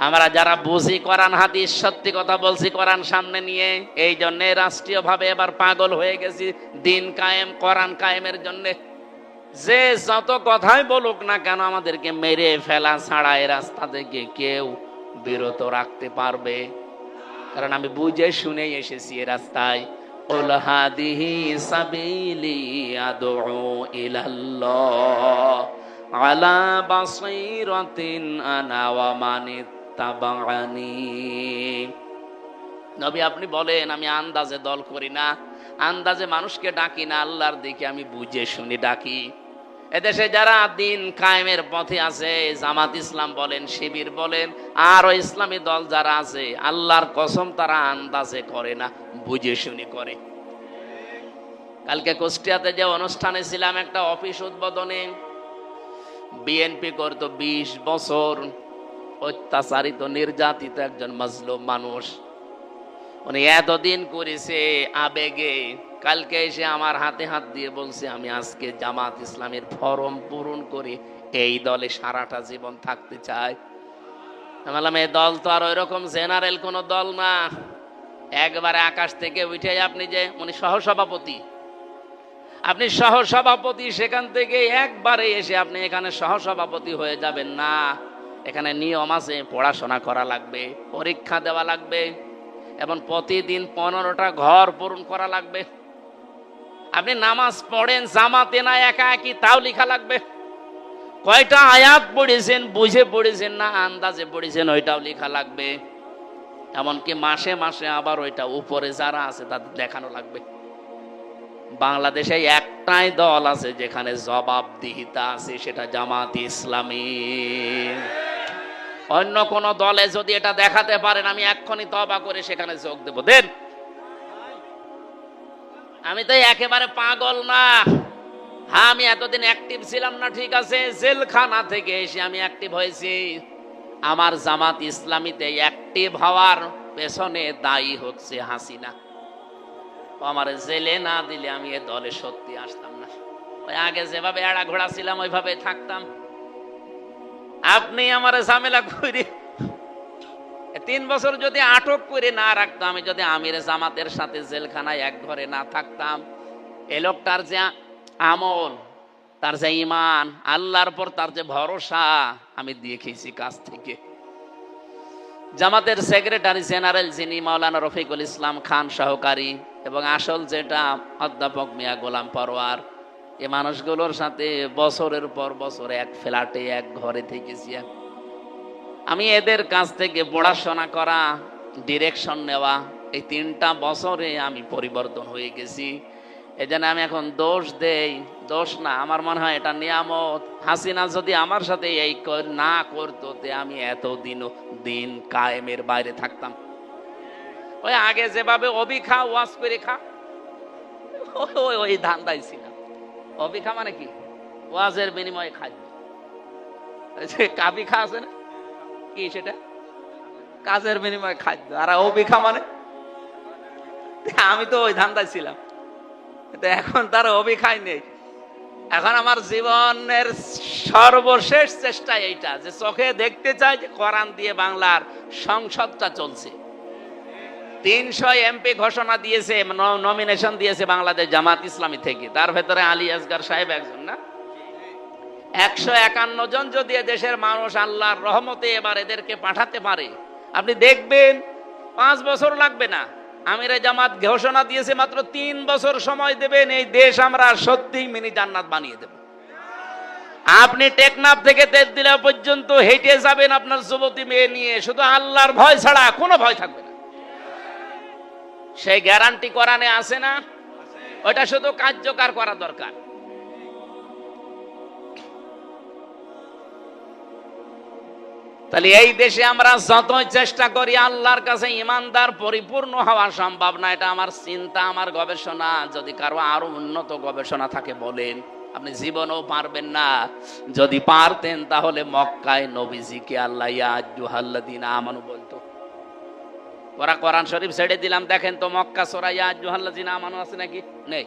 আমরা যারা বুঝি কোরআন হাদিস, সত্যি কথা বলছি কোরআন সামনে নিয়ে, এই জন্য রাষ্ট্রীয় ভাবে এবার পাগল হয়ে গেছি দিন কায়েম, কোরআন কায়েমের জন্য। যে যত কথাই বলুক না কেন, আমাদেরকে মেরে ফেলা ছাড়া এই রাস্তা থেকে কেউ বিরত রাখতে পারবে? কারণ আমি বুঝে শুনেই এসেছি এ রাস্তায়। কুল হাদিহি সাবিলি আদউ ইলাল্লাহ আলা বাসীরাতিন আনা ওয়া মান ইত্তাবা'আনি। নবী আপনি বলেন, আমি আন্দাজে দল করি না, আন্দাজে মানুষকে ডাকি না, আল্লাহর দিকে আমি বুঝে শুনি ডাকি। এদেশে যারা দিন কায়েমের পথে আছে, জামাত ইসলাম বলেন, শিবির বলেন, আরো ইসলামী দল যারা আছে, আল্লাহর কসম তারা আন্দাজে করে না, বুঝে শুনি করে। কালকে কুষ্টিয়াতে যে অনুষ্ঠানে ছিলাম, একটা অফিস উদ্বোধনে, বিএনপি করত 20 বছর অত্যাচারিত নির্যাতিত একজন মাজলুম মানুষ, উনি এতদিন করেছে আবেগে। কালকে এসে আমার হাতে হাত দিয়ে বলছে, আমি আজকে জামাত ইসলামের ফরম পূরণ করে এই দলে সারাটা জীবন থাকতে চাই। আমি বললাম, এই দল তো আর ওই রকম জেনারেল কোন দল না, একবারে আকাশ থেকে উঠে আপনি যে উনি সহসভাপতি, আপনি সহসভাপতি, সেখান থেকে একবারে এসে আপনি এখানে সহসভাপতি হয়ে যাবেন না। এখানে নিয়ম আছে, পড়াশোনা করা লাগবে, পরীক্ষা দেওয়া লাগবে, এবং প্রতিদিন 15টা ঘর পূরণ করা লাগবে। আপনি নামাজ পড়েন জামাতে না একা একই, তাও লেখা লাগবে। কয়টা আয়াত পড়েছেন, বুঝে পড়েছেন না আন্দাজে পড়েছেন, ওইটাও লেখা লাগবে। এমনকি মাসে মাসে আবার ওইটা উপরে যারা আছে তাদের দেখানো লাগবে। বাংলাদেশে একটাই দল আছে যেখানে জবাবদিহিতা আছে, সেটা জামাত ইসলামী। অন্য কোন দলে যদি এটা দেখাতে পারেন, আমি এক্ষুনি তওবা করে সেখানে যোগ দেব। দেন, আমি তো একেবারে পাগল না। হ্যাঁ, আমি এতদিন অ্যাক্টিভ ছিলাম না, ঠিক আছে, জেলখানা থেকে এসে আমি অ্যাক্টিভ হয়েছি। আমার জামাত ইসলামীতে অ্যাক্টিভ হওয়ার পেছনে দায়ী হচ্ছে হাসিনা। আমার জেলে না দিলে আমি এ দলে সত্যি আসতাম না। ওই আগে যেভাবে এড়া ঘোড়া ছিলাম ওইভাবে থাকতাম। আপনি আমার ঝামেলা করে 3 বছর যদি আটক করে না রাখতো, আমি যদি আমির জামাতের সাথে জেলখানায় এক ঘরে না থাকতাম, এ লোকটার যে আমল, তার যে ঈমান, আল্লাহর পর তার যে ভরসা, আমি দেখেছি কাছ থেকে। জামাতের সেক্রেটারি জেনারেল যিনি মাওলানা রফিকুল ইসলাম খান সহকারী, এবং আসল যেটা অধ্যাপক মিয়া গোলাম পরোয়ার, এই মানুষগুলোর সাথে বছরের পর বছর এক ফ্ল্যাটে এক ঘরে থেকেছি। আমি এদের কাছ থেকে পড়াশোনা করা, ডিরেকশন নেওয়া, এই 3টা বছরে আমি পরিবর্তন হয়ে গেছি। এজন্য আমি এখন দোষ দেই, দোষ না, আমার মনে হয় এটা নিয়ামত। হাসিনা যদি আমার সাথে এই না করতো, আমি এতদিনও দিন কায়েমের বাইরে থাকতাম। ওই আগে যেভাবে অবিখা ওয়াজ করে খা, ওই ধান্দাই ছিলাম। অবিখা মানে কি? ওয়াজের বিনিময়ে খাদ্য। কাবি খা আছে না, কি সেটা? কাজের বিনিময়ে খাদ্য। আর অবিখা মানে, আমি তো ওই ধান্দায় ছিলাম। এখন তার অবিখাই নেই। এখন আমার জীবনের সর্বশেষ চেষ্টা এইটা, যে চোখে দেখতে চাই যে কোরআন দিয়ে বাংলার সংসদটা চলছে। 300 এমপি ঘোষণা দিয়েছে, নমিনেশন দিয়েছে বাংলাদেশ জামাত ইসলামী থেকে, তার ভেতরে আলী আসগার সাহেব একজন না। 151 জন যদি দেশের মানুষ আল্লাহর রহমতে এবার এদেরকে পাঠাতে পারে, আপনি দেখবেন 5 বছর লাগবে না। আমিরে জামাত ঘোষণা দিয়েছে মাত্র 3 বছর সময় দেবেন, এই দেশ আমরা সত্যিই মিনি জান্নাত বানিয়ে দেব। আপনি টেকনাফ থেকে তেজদিলা পর্যন্ত হেঁটে যাবেন আপনার যুবতী মেয়ে নিয়ে, শুধু আল্লাহর ভয় ছাড়া কোনো ভয় থাকবে না। সেই গ্যারান্টি কোরআনে আছে না? ওটা শুধু কার্যকর করা দরকার। তাহলে এই দেশে আমরা যতই চেষ্টা করি আল্লাহর কাছে ইমানদার পরিপূর্ণ হওয়া সম্ভব না। এটা আমার চিন্তা, আমার গবেষণা। যদি কারো আরো উন্নত গবেষণা থাকে বলেন, আপনি জীবনেও পারবেন না। যদি পারতেন তাহলে মক্কায় নবীজিকে আল্লাহ ইয়া আইয়ুহাল্লাযীনা আমানু বলতো। ওরা কোরআন শরীফ ছেড়ে দিলাম, দেখেন তো মক্কা সূরা ইয়া আইয়ুহাল্লাযীনা আমানু আছে নাকি? নেই।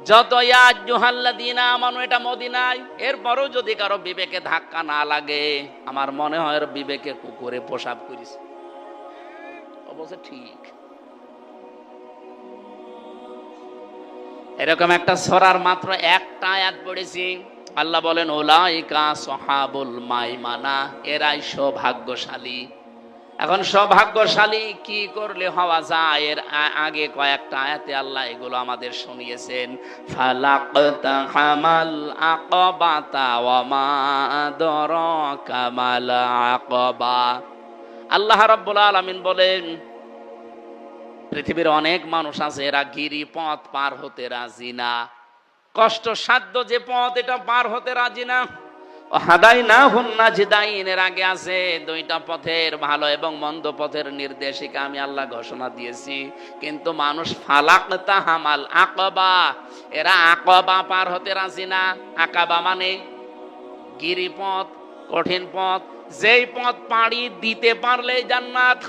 যত ইয়া আইয়ুহাল্লাযীনা আমানু এটা মদিনায়, এরপরও যদি কারো বিবেকে ধাক্কা না লাগে, আমার মনে হয় ওর বিবেকে কুকুরে পেশাব করেছে। অবশ্য ঠিক। এরকম একটা সূরার মাত্র একটা আয়াত পড়েছি। আল্লাহ বলেন উলাইকা সাহাবুল মাইমানা, এরাই সৌভাগ্যশালী। এখন সৌভাগ্যশালী কি করলে হওয়া যায়, এর আগে কয়েকটা আয়াতে আল্লাহ এগুলো আমাদের শুনিয়েছেন। ফালাকতা হামাল আকাবাতা ওয়া মা আদরাকা মাল আকাবা। আল্লাহ রাব্বুল আলামিন বলেন পৃথিবীর অনেক মানুষ আছে এরা গিরিপথ পার হতে রাজি না, কষ্টসাধ্য যে পথ এটা পার হতে রাজি না। হাদাইনাহুন নাজদাইন, এর আগে আছে দুইটা পথের, ভালো এবং মন্দ পথের নির্দেশিকা আমি আল্লাহ ঘোষণা দিয়েছি। কিন্তু মানুষ ফালাকতা হামাল আকাবা, এরা আকাবা পার হতে রাজি না। আকাবা মানে গিরিপথ, কঠিন পথ, যেই পথ পাড়ি দিতে পারলে জান্নাত,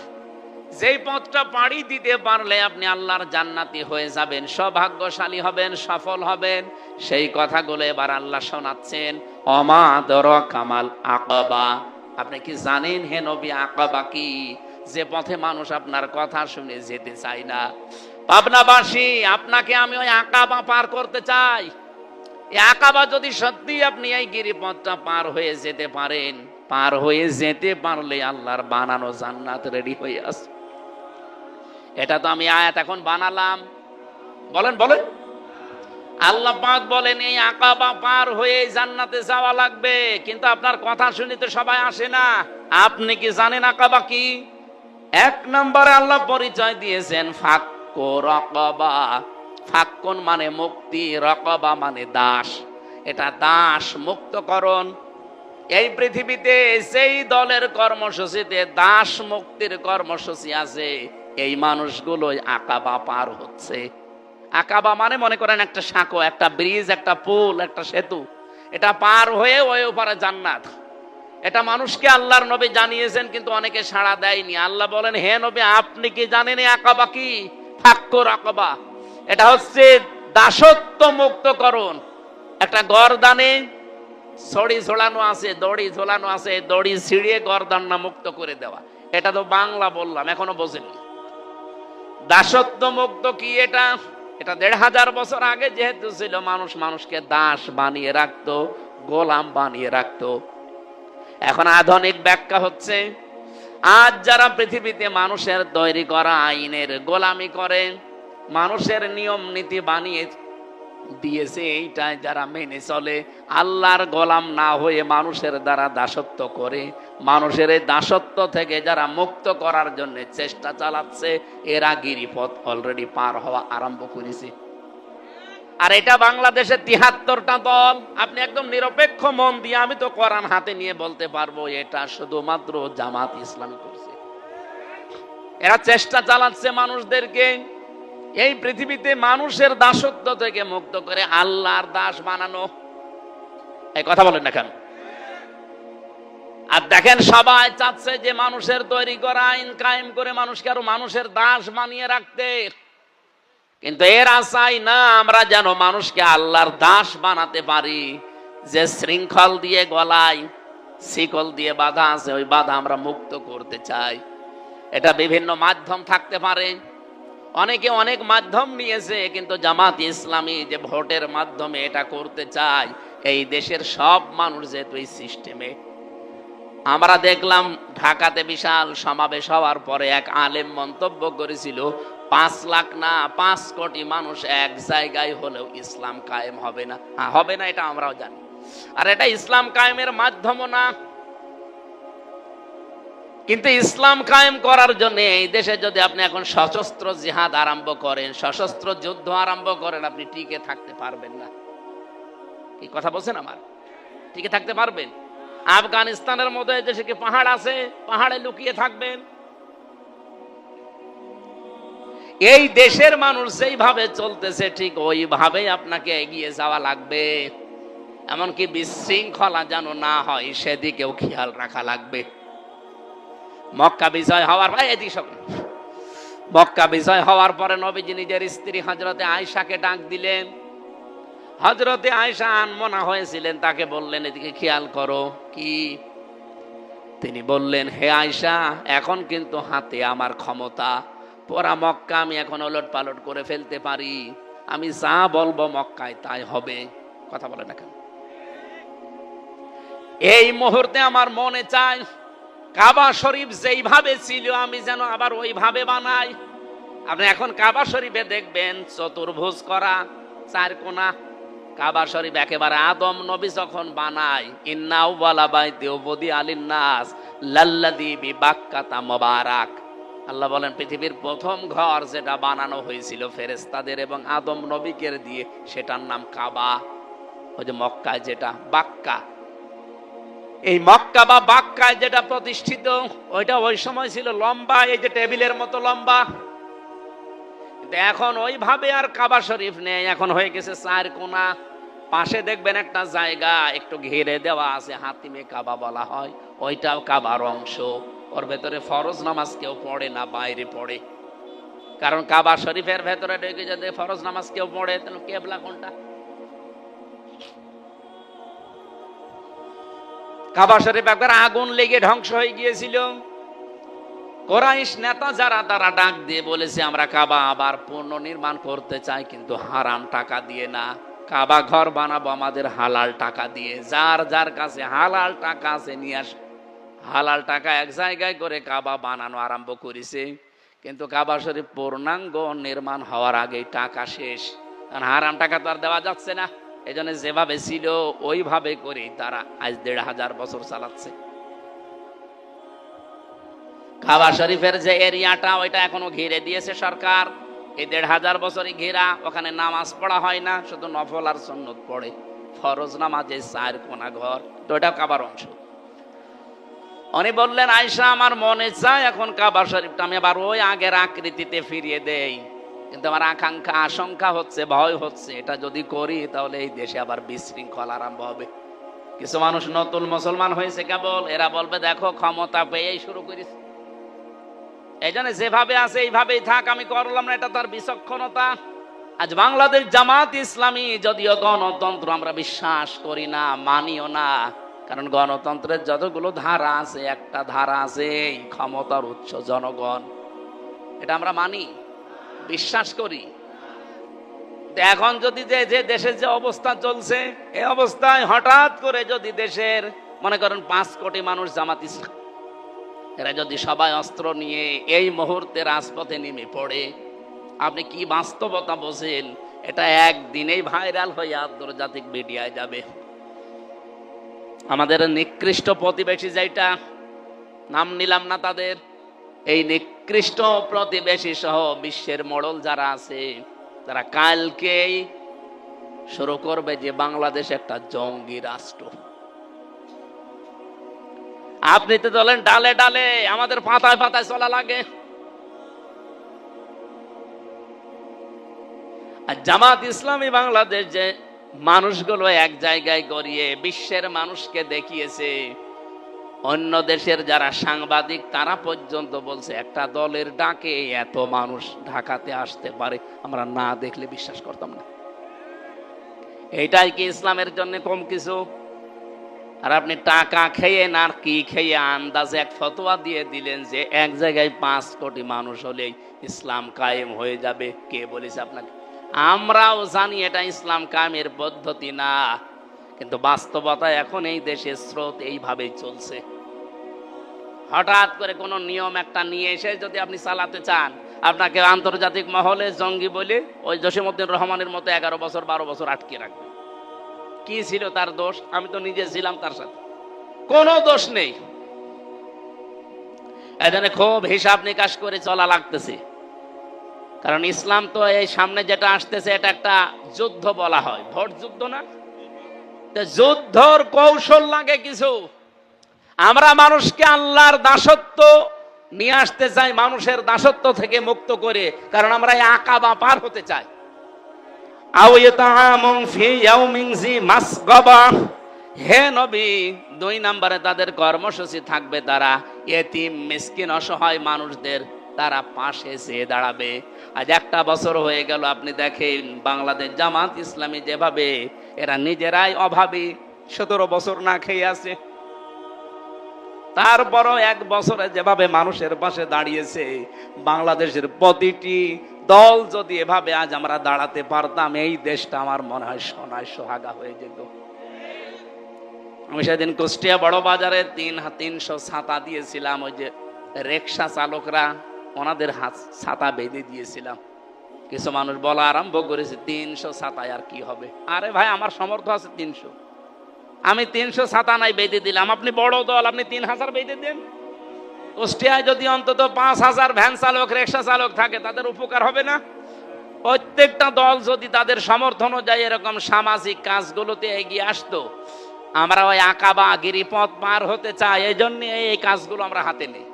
যেই পথটা পাড়ি দিতে পারলে আপনি আল্লাহর জান্নাতি হয়ে যাবেন, সৌভাগ্যশালী হবেন, সফল হবেন, সেই কথাগুলো এবার আল্লাহ শোনাচ্ছেন। ওমা আদরাকা মাল আকাবা, আপনি কি জানেন হে নবী আকাবা কি? যে পথে মানুষ আপনার কথা শুনে যেতে চায় না। পাবনাবাসী, আপনাকে আমি ওই আকাবা পার করতে চাই। এই আকাবা যদি সত্যি আপনি এই গিরিপথটা পার হয়ে যেতে পারেন, পার হয়ে যেতে পারলে আল্লাহর বানানো জান্নাত রেডি হয়ে আছে। এটা তো আমি আয়াত এখন বানালাম, বলেন বলেন। আল্লাহ পাক বলেন এই আকাবা পার হয়ে জান্নাতে যাওয়া লাগবে, কিন্তু আপনার কথা শুনি তো সবাই আসে না। আপনি কি জানেন আকাবা কি? এক নম্বরে আল্লাহ পরিচয় দিয়েছেন ফাক্কু রাকাবা। ফাক্কুন মানে মুক্তি, রাকাবা মানে দাস। এটা দাস মুক্তকরণ। এই পৃথিবীতে সেই দলের কর্মসূচিতে দাস মুক্তির কর্মসূচি আছে, এই মানুষগুলোই আকাবা পার হচ্ছে। আকাবা মানে মনে করেন একটা সাঁকো, একটা ব্রিজ, একটা পুল, একটা সেতু, এটা পার হয়ে ওই ওপারে জান্নাত। এটা মানুষকে আল্লাহর নবী জানিয়েছেন, কিন্তু অনেকে সাড়া দেয়নি। আল্লাহ বলেন হে নবী আপনি কি জানেন এই আকাবা কি? ফাক্কুর আকাবা, এটা হচ্ছে দাসত্ব মুক্তকরণ। একটা গর্দানে ছড়ি ঝোলানো আছে, দড়ি ঝোলানো আছে, দড়ি ছিঁড়িয়ে গর্দানটা মুক্ত করে দেওয়া। এটা তো বাংলা বললাম, এখনো বোঝেননি। দাসত্ব মুক্ত কি এটা? এটা ১৫০০ বছর আগে যেহেতু ছিল, মানুষ মানুষকে দাস বানিয়ে রাখতো, গোলাম বানিয়ে রাখতো। এখন আধুনিক ব্যাখ্যা হচ্ছে আজ যারা পৃথিবীতে মানুষের তৈরি করা আইনের গোলামি করে, মানুষের নিয়ম নীতি বানিয়ে দিয়েছে, এইটাই যারা মেনে চলে, আল্লাহর গোলাম না হয়ে মানুষের দ্বারা দাসত্ব করে, মানুষের এই দাসত্ব থেকে যারা মুক্ত করার জন্য চেষ্টা চালাচ্ছে, এরা গিরিপথ অলরেডি পার হওয়া আরম্ভ করেছে। আর এটা বাংলাদেশের ৭৩টা দল। আপনি একদম নিরপেক্ষ মন দিয়ে, আমি তো কোরআন হাতে নিয়ে বলতে পারবো এটা শুধুমাত্র জামাত ইসলামী করছে। এরা চেষ্টা চালাচ্ছে মানুষদেরকে এই পৃথিবীতে মানুষের দাসত্ব থেকে মুক্ত করে আল্লাহর দাস বানানো। এই কথা বলেন না কেন? আর দেখেন সবাই চাচ্ছে যে মানুষের তৈরি করা আইন কায়েম করে মানুষকে আরো মানুষের দাস বানিয়ে রাখতে, কিন্তু এরা চাই না আমরা যেন মানুষকে আল্লাহর দাস বানাতে পারি। যে শৃঙ্খল দিয়ে গলায় শিকল দিয়ে বাঁধা আছে, ওই বাঁধা আমরা মুক্ত করতে চাই। এটা বিভিন্ন মাধ্যম থাকতে পারে, অনেকে অনেক মাধ্যম নিয়েছে, কিন্তু জামাত ইসলামী যে ভোটের মাধ্যমে এটা করতে চায়, এই দেশের সব মানুষ যেহেতু এই সিস্টেমে। আমরা দেখলাম ঢাকাতে বিশাল সমাবেশ হওয়ার পরে এক আলেম মন্তব্য করেছিল ৫ লাখ না ৫ কোটি মানুষ এক জায়গায় হলেও ইসলাম কায়েম হবে না। হ্যাঁ হবে না, এটা আমরাও জানি। আর এটা ইসলাম কায়েমের মাধ্যমও না। কিন্তু ইসলাম কায়েম করার জন্য এই দেশে যদি আপনি এখন সশস্ত্র জিহাদ আরম্ভ করেন, সশস্ত্র যুদ্ধ আরম্ভ করেন, আপনি টিকে থাকতে পারবেন না। কি কথা বলছেন আমার? টিকে থাকতে পারবেন? আফগানিস্তানের মধ্যে দেশে কি পাহাড় আছে? পাহাড়ে লুকিয়ে থাকবেন? এই দেশের মানুষ যেইভাবে চলতেছে ঠিক ওইভাবেই আপনাকে এগিয়ে যাওয়া লাগবে। এমনকি বিশৃঙ্খলা যেন না হয় সেদিকেও খেয়াল রাখা লাগবে। মক্কা বিজয় হওয়ার মক্কা বিজয় হওয়ার পরে নবীজি নিজের স্ত্রী হযরতে আয়েশাকে ডাক দিলেন, হযরতে আয়েশা আনমনা হয়েছিলেন, তাকে বললেন এদিকে খেয়াল করো। কি? তিনি বললেন, হে আয়েশা, এখন কিন্তু হাতে আমার ক্ষমতা, পুরা মক্কা আমি এখন ওলট পালট করে ফেলতে পারি, আমি যা বলবো মক্কায় তাই হবে। কথা বলে না কেন? এই মুহূর্তে আমার মনে চায় কাবা শরীফ যেইভাবে ছিল আমি যেন আবার ওইভাবে বানাই। আপনি এখন কাবা শরীফে দেখবেন চতুর্ভুজ করা, চার কোনা। কাবা শরীফ একেবারে আদম নবী যখন বানায়, ইন্না আউওয়ালা বাইতি উযিআ লিন-নাস লাল্লাযী বিবাক্কাতা মুবারাক, আল্লাহ বলেন পৃথিবীর প্রথম ঘর যেটা বানানো হয়েছিল ফেরেশতাদের এবং আদম নবীকে দিয়ে, সেটার নাম কাবা। ওই যে মক্কায় যেটা বাক্কা, এই মক্কা বা বাক্কায় যেটা প্রতিষ্ঠিত, ওইটা ওই সময় ছিল লম্বা, এই যে টেবিলের মতো লম্বা। কিন্তু এখন ওইভাবে আর কাবা শরীফ নেই, এখন হয়ে গেছে চার কোনা। পাশে দেখবেন একটা জায়গা একটু ঘিরে দেওয়া আছে, হাতিমে কাবা বলা হয়, ওইটাও কাবার অংশ। ওর ভেতরে ফরজ নামাজ কেউ পড়ে না, বাইরে পড়ে। কারণ কাবা শরীফের ভেতরে ঢুকে যদি ফরজ নামাজ কেউ পড়ে, তাহলে কেবলা কোনটা? কাবা শরীফ একবার আগুন লেগে ধ্বংস হয়ে গিয়েছিল। কুরাইশ নেতা যারা, তারা ডাক দিয়ে বলেছে আমরা কাবা আবার পুনর্নির্মাণ করতে চাই, কিন্তু হারাম টাকা দিয়ে না, কাবা ঘর বানাবো আমাদের হালাল টাকা দিয়ে। যার যার কাছে হালাল টাকা আছে নিয়ে আস। হালাল টাকা এক জায়গায় করে কাবা বানানো আরম্ভ করেছে, কিন্তু কাবা শরীফ পূর্ণাঙ্গ নির্মাণ হওয়ার আগেই টাকা শেষ। কারণ হারাম টাকা তো আর দেওয়া যাচ্ছে না, এই জন্য যেভাবে ছিল ওইভাবে করে তারা আজ ১৫০০ বছর চালাচ্ছে। কাবা শরীফের যে এরিয়াটা, ওইটা এখনো ঘিরে দিয়েছে সরকার। এই ১৫০০ বছরই ঘেরা, ওখানে নামাজ পড়া হয় না, শুধু নফল আর সুন্নত পড়ে। ফরজ নামাজে চার কোনা ঘর, তো এটা কাবার অংশ। উনি বললেন, আয়েশা আমার মনে চায় এখন কাবা শরীফটা আমি আবার ওই আগের আকৃতিতে ফিরিয়ে দেই, কিন্তু আমার আকাঙ্ক্ষা আশঙ্কা হচ্ছে, ভয় হচ্ছে, এটা যদি করি তাহলে এই দেশে আবার বিশৃঙ্খলা আরম্ভ হবে। কিছু মানুষ নতুন মুসলমান হয়েছে কেবল, এরা বলবে দেখো ক্ষমতা পেয়েই শুরু করিস, এই জন্য যেভাবে আছে এইভাবেই থাক, আমি করলাম না, এটা তার বিচক্ষণতা। আজ বাংলাদেশ জামাত ইসলামী যদিও গণতন্ত্র আমরা বিশ্বাস করি না, মানিও না, কারণ গণতন্ত্রের যতগুলো ধারা আছে, একটা ধারা আছে এই ক্ষমতার উৎস জনগণ, এটা আমরা মানি, বিশ্বাস করি। এখন যদি যে দেশের যে অবস্থা চলছে, এই অবস্থায় হঠাৎ করে যদি দেশের মনে করেন ৫ কোটি মানুষ জামাত ইসলাম, এরা যদি সবাই অস্ত্র নিয়ে এই মুহূর্তে রাজপথে নেমে পড়ে, আপনি কি বাস্তবতা বোঝেন? এটা একদিনেই ভাইরাল হয়ে আন্তর্জাতিক মিডিয়ায় যাবে। আমাদের নিকৃষ্ট প্রতিবেশী, যেটা নাম নিলাম না তাদের, এই নিকৃষ্ট প্রতিবেশী সহ বিশ্বের মোড়ল যারা আছে, তারা কালকেই শুরু করবে যে বাংলাদেশ একটা জঙ্গি রাষ্ট্র। আপনি তো বলেন ডালে ডালে, আমাদের পাতায় পাতায় চলা লাগে। আর জামাত ইসলামী বাংলাদেশ যে মানুষগুলো এক জায়গায় করিয়ে বিশ্বের মানুষকে দেখিয়েছে, অন্য দেশের যারা সাংবাদিক তারা পর্যন্ত বলছে একটা দলের ডাকে এত মানুষ ঢাকাতে আসতে পারে, আমরা না দেখলে বিশ্বাস করতাম না। এইটাই কি ইসলামের জন্য কম কিছু? আর আপনি টাকা খেয়ে না কি খেয়ে আন্দাজে এক ফতোয়া দিয়ে দিলেন যে এক জায়গায় ৫ কোটি মানুষ হলেই ইসলাম কায়েম হয়ে যাবে। কে বলেছে আপনাকে? আমরাও জানি এটা ইসলাম কায়েমের পদ্ধতি না, কিন্তু বাস্তবতায় এখন এই দেশের স্রোত এইভাবেই চলছে। হঠাৎ করে কোনো নিয়ম একটা নিয়ে এসে যদি আপনি চালাতে চান, আপনাকে আন্তর্জাতিক মহলে জঙ্গি বলে ওই জসিমউদ্দিন রহমানের মতো ১১ বছর ১২ বছর আটকে রাখবে। কি ছিল তার দোষ? আমি তো নিজে ছিলাম তার সাথে, কোনো দোষ নেই। এখানে খুব হিসাব নিকাশ করে চলা লাগতেছে, কারণ ইসলাম তো এই সামনে যেটা আসতেছে এটা একটা যুদ্ধ বলা হয়, ভোট যুদ্ধ না, যুদ্ধর কৌশল লাগে কিছু। আমরা মানুষকে আল্লাহর দাসত্ব নিয়ে আসতে চাই, মানুষের দাসত্ব থেকে মুক্ত করে, কারণ আমরা এই আকাবা পার হতে চাই। হে নবী, ২ নম্বরে তাদের কর্মসূচি থাকবে তারা এতিম মিসকিন অসহায় মানুষদের তারা পাশে চেয়ে দাঁড়াবে। আজ একটা বছর হয়ে গেল, আপনি দেখেন বাংলাদেশ জামাত ইসলামী যেভাবে এরা নিজেরাই অভাবী, 17 বছর না খেয়ে আছে, তারপরও এক বছরে যেভাবে মানুষের পাশে দাঁড়িয়েছে, বাংলাদেশের প্রতিটি দল যদি এভাবে আজ আমরা দাঁড়াতে পারতাম, এই দেশটা আমার মনে হয় সোনায় সোহাগা হয়ে যেত। আমি সেদিন কুষ্টিয়া বড় বাজারে 300 ছাতা দিয়েছিলাম, ওই যে রিক্সা চালকরা ওনাদের হাত ছাতা বেঁধে দিয়েছিলাম। কিছু মানুষ বলা আরম্ভ করেছে 300 ছাতায় আর কি হবে। আরে ভাই, আমার সামর্থ্য আছে 300, আমি 300 ছাতা নাই বেঁধে দিলাম, আপনি বড় দল, আপনি 3000 বেঁধে দেন। কুষ্টিয়ায় যদি অন্তত 5000 ভ্যান চালক রিক্সা চালক থাকে, তাদের উপকার হবে না? প্রত্যেকটা দল যদি তাদের সমর্থন অনুযায়ী এরকম সামাজিক কাজগুলোতে এগিয়ে আসতো, আমরা ওই আকাবা গিরিপথ পার হতে চাই, এই জন্য এই কাজগুলো আমরা হাতে নেই।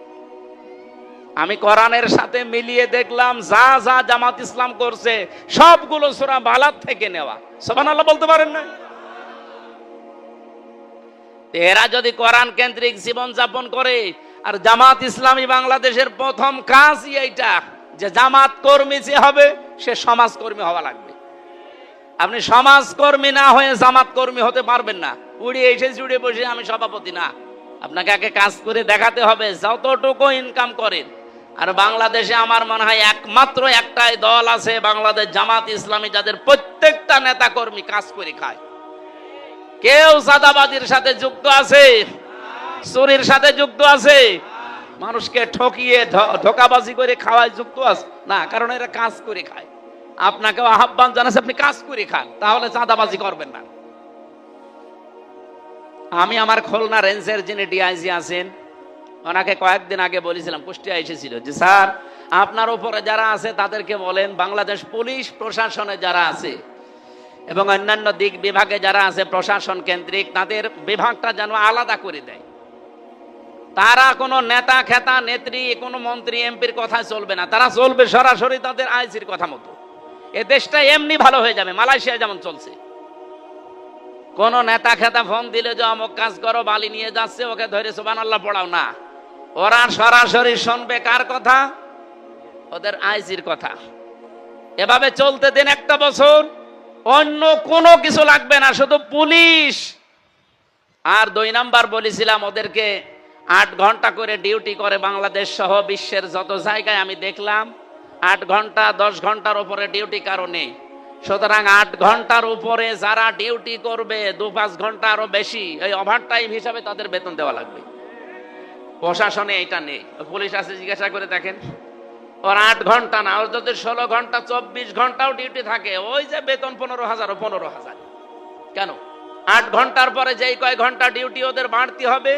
আমি কোরআনের সাথে মিলিয়ে দেখলাম, যা যা জামাত ইসলাম করছে সবগুলো সূরা বালাদ থেকে নেওয়া। সুবহানাল্লাহ বলতে পারেন না? এরা যদি কোরআন কেন্দ্রিক জীবন যাপন করে, আর জামাত ইসলামী বাংলাদেশের প্রথম কাজই এইটা যে জামাত কর্মী যে হবে সে সমাজকর্মী হওয়া লাগবে। আপনি সমাজকর্মী না হয়ে জামাত কর্মী হতে পারবেন না। উড়িয়ে এসে জুড়ে বসে আমি সভাপতি না, আপনাকে আগে কাজ করে দেখাতে হবে, যতটুকু ইনকাম করেন। আর বাংলাদেশে আমার মনে হয় একমাত্র একটাই দল আছে, বাংলাদেশ জামাত ইসলামী, যাদের প্রত্যেকটা নেতা কর্মী কাজ করে খায়। কেউ চাঁদাবাজির সাথে যুক্ত আছে, চুরির সাথে যুক্ত আছে, মানুষকে ঠকিয়ে ধোকাবাজি করে খাওয়ায় যুক্ত আছে না, কারণ এরা কাজ করে খায়। আপনাকেও আহ্বান জানাচ্ছে, আপনি কাজ করে খান, তাহলে চাঁদাবাজি করবেন না। আমি আমার খুলনা রেঞ্জের যিনি ডিআইজি আছেন, ওনাকে কয়েকদিন আগে বলেছিলাম, কুষ্টিয়া এসেছিল, যে স্যার আপনার উপরে যারা আছে তাদেরকে বলেন, বাংলাদেশ পুলিশ প্রশাসনে যারা আছে এবং অন্যান্য দিক বিভাগে যারা আছে প্রশাসন কেন্দ্রিক, তাদের বিভাগটা যেন আলাদা করে দেয়। তারা কোনো নেতা খেতা নেত্রী, কোনো মন্ত্রী এমপির কথা চলবে না, তারা চলবে সরাসরি তাদের আইজির কথা মতো। এ দেশটা এমনি ভালো হয়ে যাবে, মালয়েশিয়া যেমন চলছে। কোন নেতা খেতা ফোন দিলে যে অমুক কাজ করো, বালি নিয়ে যাচ্ছে, ওকে ধরে সুবহানাল্লাহ পড়াও না, ওরা সরাসরি শুনবে কার কথা? ওদের আইজির কথা। এভাবে চলতে দিন একটা বছর, অন্য কোনো কিছু লাগবে না, শুধু পুলিশ। আর 2 নাম্বার বলেছিলাম, ওদেরকে 8 ঘন্টা করে ডিউটি করে বাংলাদেশ সহ বিশ্বের যত জায়গায় আমি দেখলাম। 8 ঘন্টা 10 ঘন্টার উপরে ডিউটি কারো নেই। সুতরাং 8 ঘন্টার উপরে যারা ডিউটি করবে, 2-5 ঘন্টা আরো বেশি, এই ওভারটাইম হিসাবে তাদের বেতন দেওয়া লাগবে। প্রশাসনে এটা নেই। পুলিশ আছে, জিজ্ঞাসা করে দেখেন, ওর 8 ঘন্টা না, ওর যদি 16 ঘন্টা 24 ঘন্টাও ডিউটি থাকে, ওই যে বেতন 15,000 কেন? 8 ঘন্টার পরে যেই কয় ঘন্টা ডিউটি ওদের বাড়তি হবে,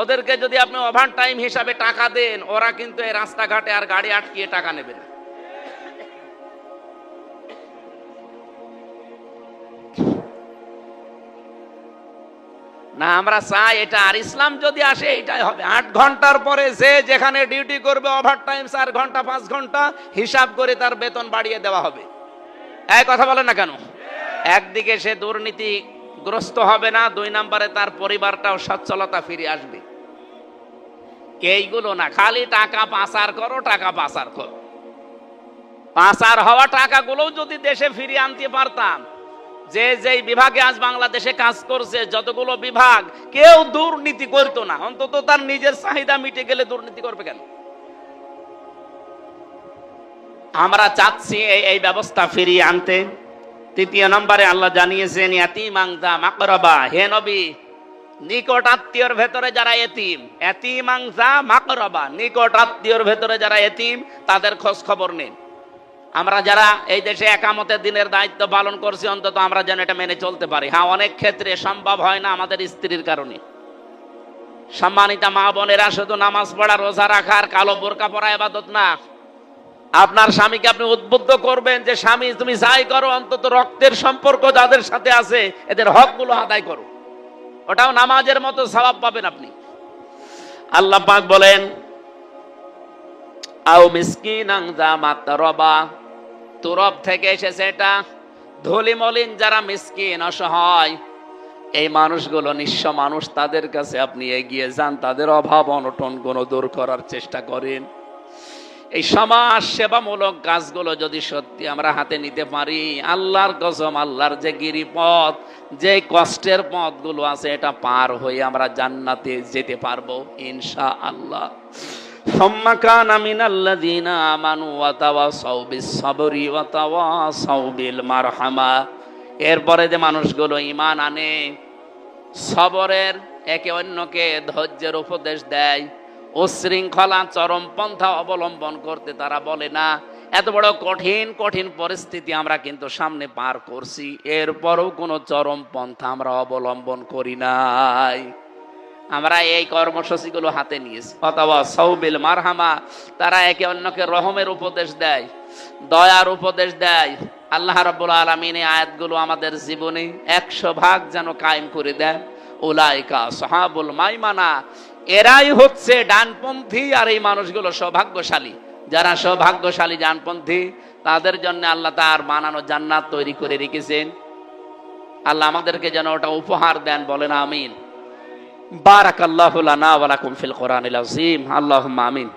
ওদেরকে যদি আপনি ওভার টাইম হিসাবে টাকা দেন, ওরা কিন্তু এই রাস্তাঘাটে আর গাড়ি আটকিয়ে টাকা নেবে না। না, আমরা চাই এটা। আর ইসলাম যদি আসে এটাই হবে। 8 ঘন্টার পরে যে যেখানে ডিউটি করবে, ওভার টাইম 4 ঘন্টা 5 ঘন্টা হিসাব করে তার বেতন বাড়িয়ে দেওয়া হবে। এই কথা বলেন না কেন? একদিকে সে দুর্নীতিগ্রস্ত হবে না, 2 নম্বরে তার পরিবারটাও সচ্ছলতা ফিরে আসবে। এইগুলো না, খালি টাকা পাচার করো, টাকা পাচার করো। পাচার হওয়া টাকাগুলো যদি দেশে ফিরিয়ে আনতে পারতাম, যে যেই বিভাগে আজ বাংলাদেশে কাজ করছে যতগুলো বিভাগ, কেউ দুর্নীতি করতো না। অন্তত তার নিজের চাহিদা মিটে গেলে দুর্নীতি করবে কেন? আমরা চাচ্ছি এই ব্যবস্থা ফিরিয়ে আনতে। 3 নম্বরে আল্লাহ জানিয়েছেন, ইয়াতীমান যা মাকরাবা, হে নবী, নিকট আত্মীয়র ভেতরে যারা এতিম, ইয়াতীমান যা মাকরাবা, নিকট আত্মীয়র ভেতরে যারা এতিম, তাদের খোঁজ খবর নেন। আমরা যারা এই দেশে একামতের দিনের দায়িত্ব পালন করছি, অন্তত আমরা যেন এটা মেনে চলতে পারি। হ্যাঁ, অনেক ক্ষেত্রে সম্ভব হয় না আমাদের স্ত্রীর কারণে। সম্মানিতা মা বোনেরা, শুধু নামাজ পড়া, রোজা রাখা আর কালো বোরকা পরা ইবাদত না। আপনার স্বামীকে আপনি উদ্বুদ্ধ করবেন যে, স্বামী তুমি যাই করো, অন্তত রক্তের সম্পর্ক যাদের সাথে আছে এদের হকগুলো আদায় করো। ওটাও নামাজের মতো সওয়াব পাবেন আপনি। আল্লাহ পাক বলেন, আও মিসকিনান যা মাতরাবা, তুরব থেকে এসেছে এটা। ধুলি মলিন যারা মিসকিন, অসহায়, এই মানুষগুলো নিঃস্ব মানুষ, তাদের কাছে আপনি এগিয়ে যান, তাদের অভাব অনটন গুলো দূর করার চেষ্টা করেন। এই সমাজ সেবামূলক কাজগুলো যদি সত্যি আমরা হাতে নিতে পারি, আল্লাহর কসম, আল্লাহর যে গিরিপথ, যে কষ্টের পথগুলো আছে, এটা পার হয়ে আমরা জান্নাতে যেতে পারবো ইনশাআল্লাহ। সুম্মা কানা মিনাল্লাযীনা আমানু ওয়া তাওয়াসাউ বিস-সাবরি ওয়া তাওয়াসাউ বিল মারহামা। এরপরে যে মানুষগুলো ঈমান আনে, সবরের, একে অন্যকে ধৈর্যের উপদেশ দেয়, উশৃঙ্খলা চরমপন্থা অবলম্বন করতে তারা বলে না। এত বড় কঠিন কঠিন পরিস্থিতি আমরা কিন্তু সামনে পার করছি, এরপরও কোনো চরমপন্থা আমরা অবলম্বন করি নাই। আমরা এই কর্মসূচিগুলো হাতে নিয়েছি। অথবা সৌবিল মারহামা, তারা একে অন্যকে রহমের উপদেশ দেয়, দয়ার উপদেশ দেয়। আল্লাহ রাব্বুল আলামিন এই আয়াতগুলো আমাদের জীবনে 100% যেন কায়েম করে দেন। উলাইকা সাহাবুল মাইমানা, এরাই হচ্ছে ডানপন্থী। আর এই মানুষগুলো সৌভাগ্যশালী। যারা সৌভাগ্যশালী ডানপন্থী, তাদের জন্য আল্লাহ তার বানানো জান্নাত তৈরি করে রেখেছেন। আল্লাহ আমাদেরকে যেন ওটা উপহার দেন, বলেন আমিন। বারাকাল্লাহু লানা ওয়া লাকুম ফিল কোরআনিল আযীম। আল্লাহুম্মা আমিন।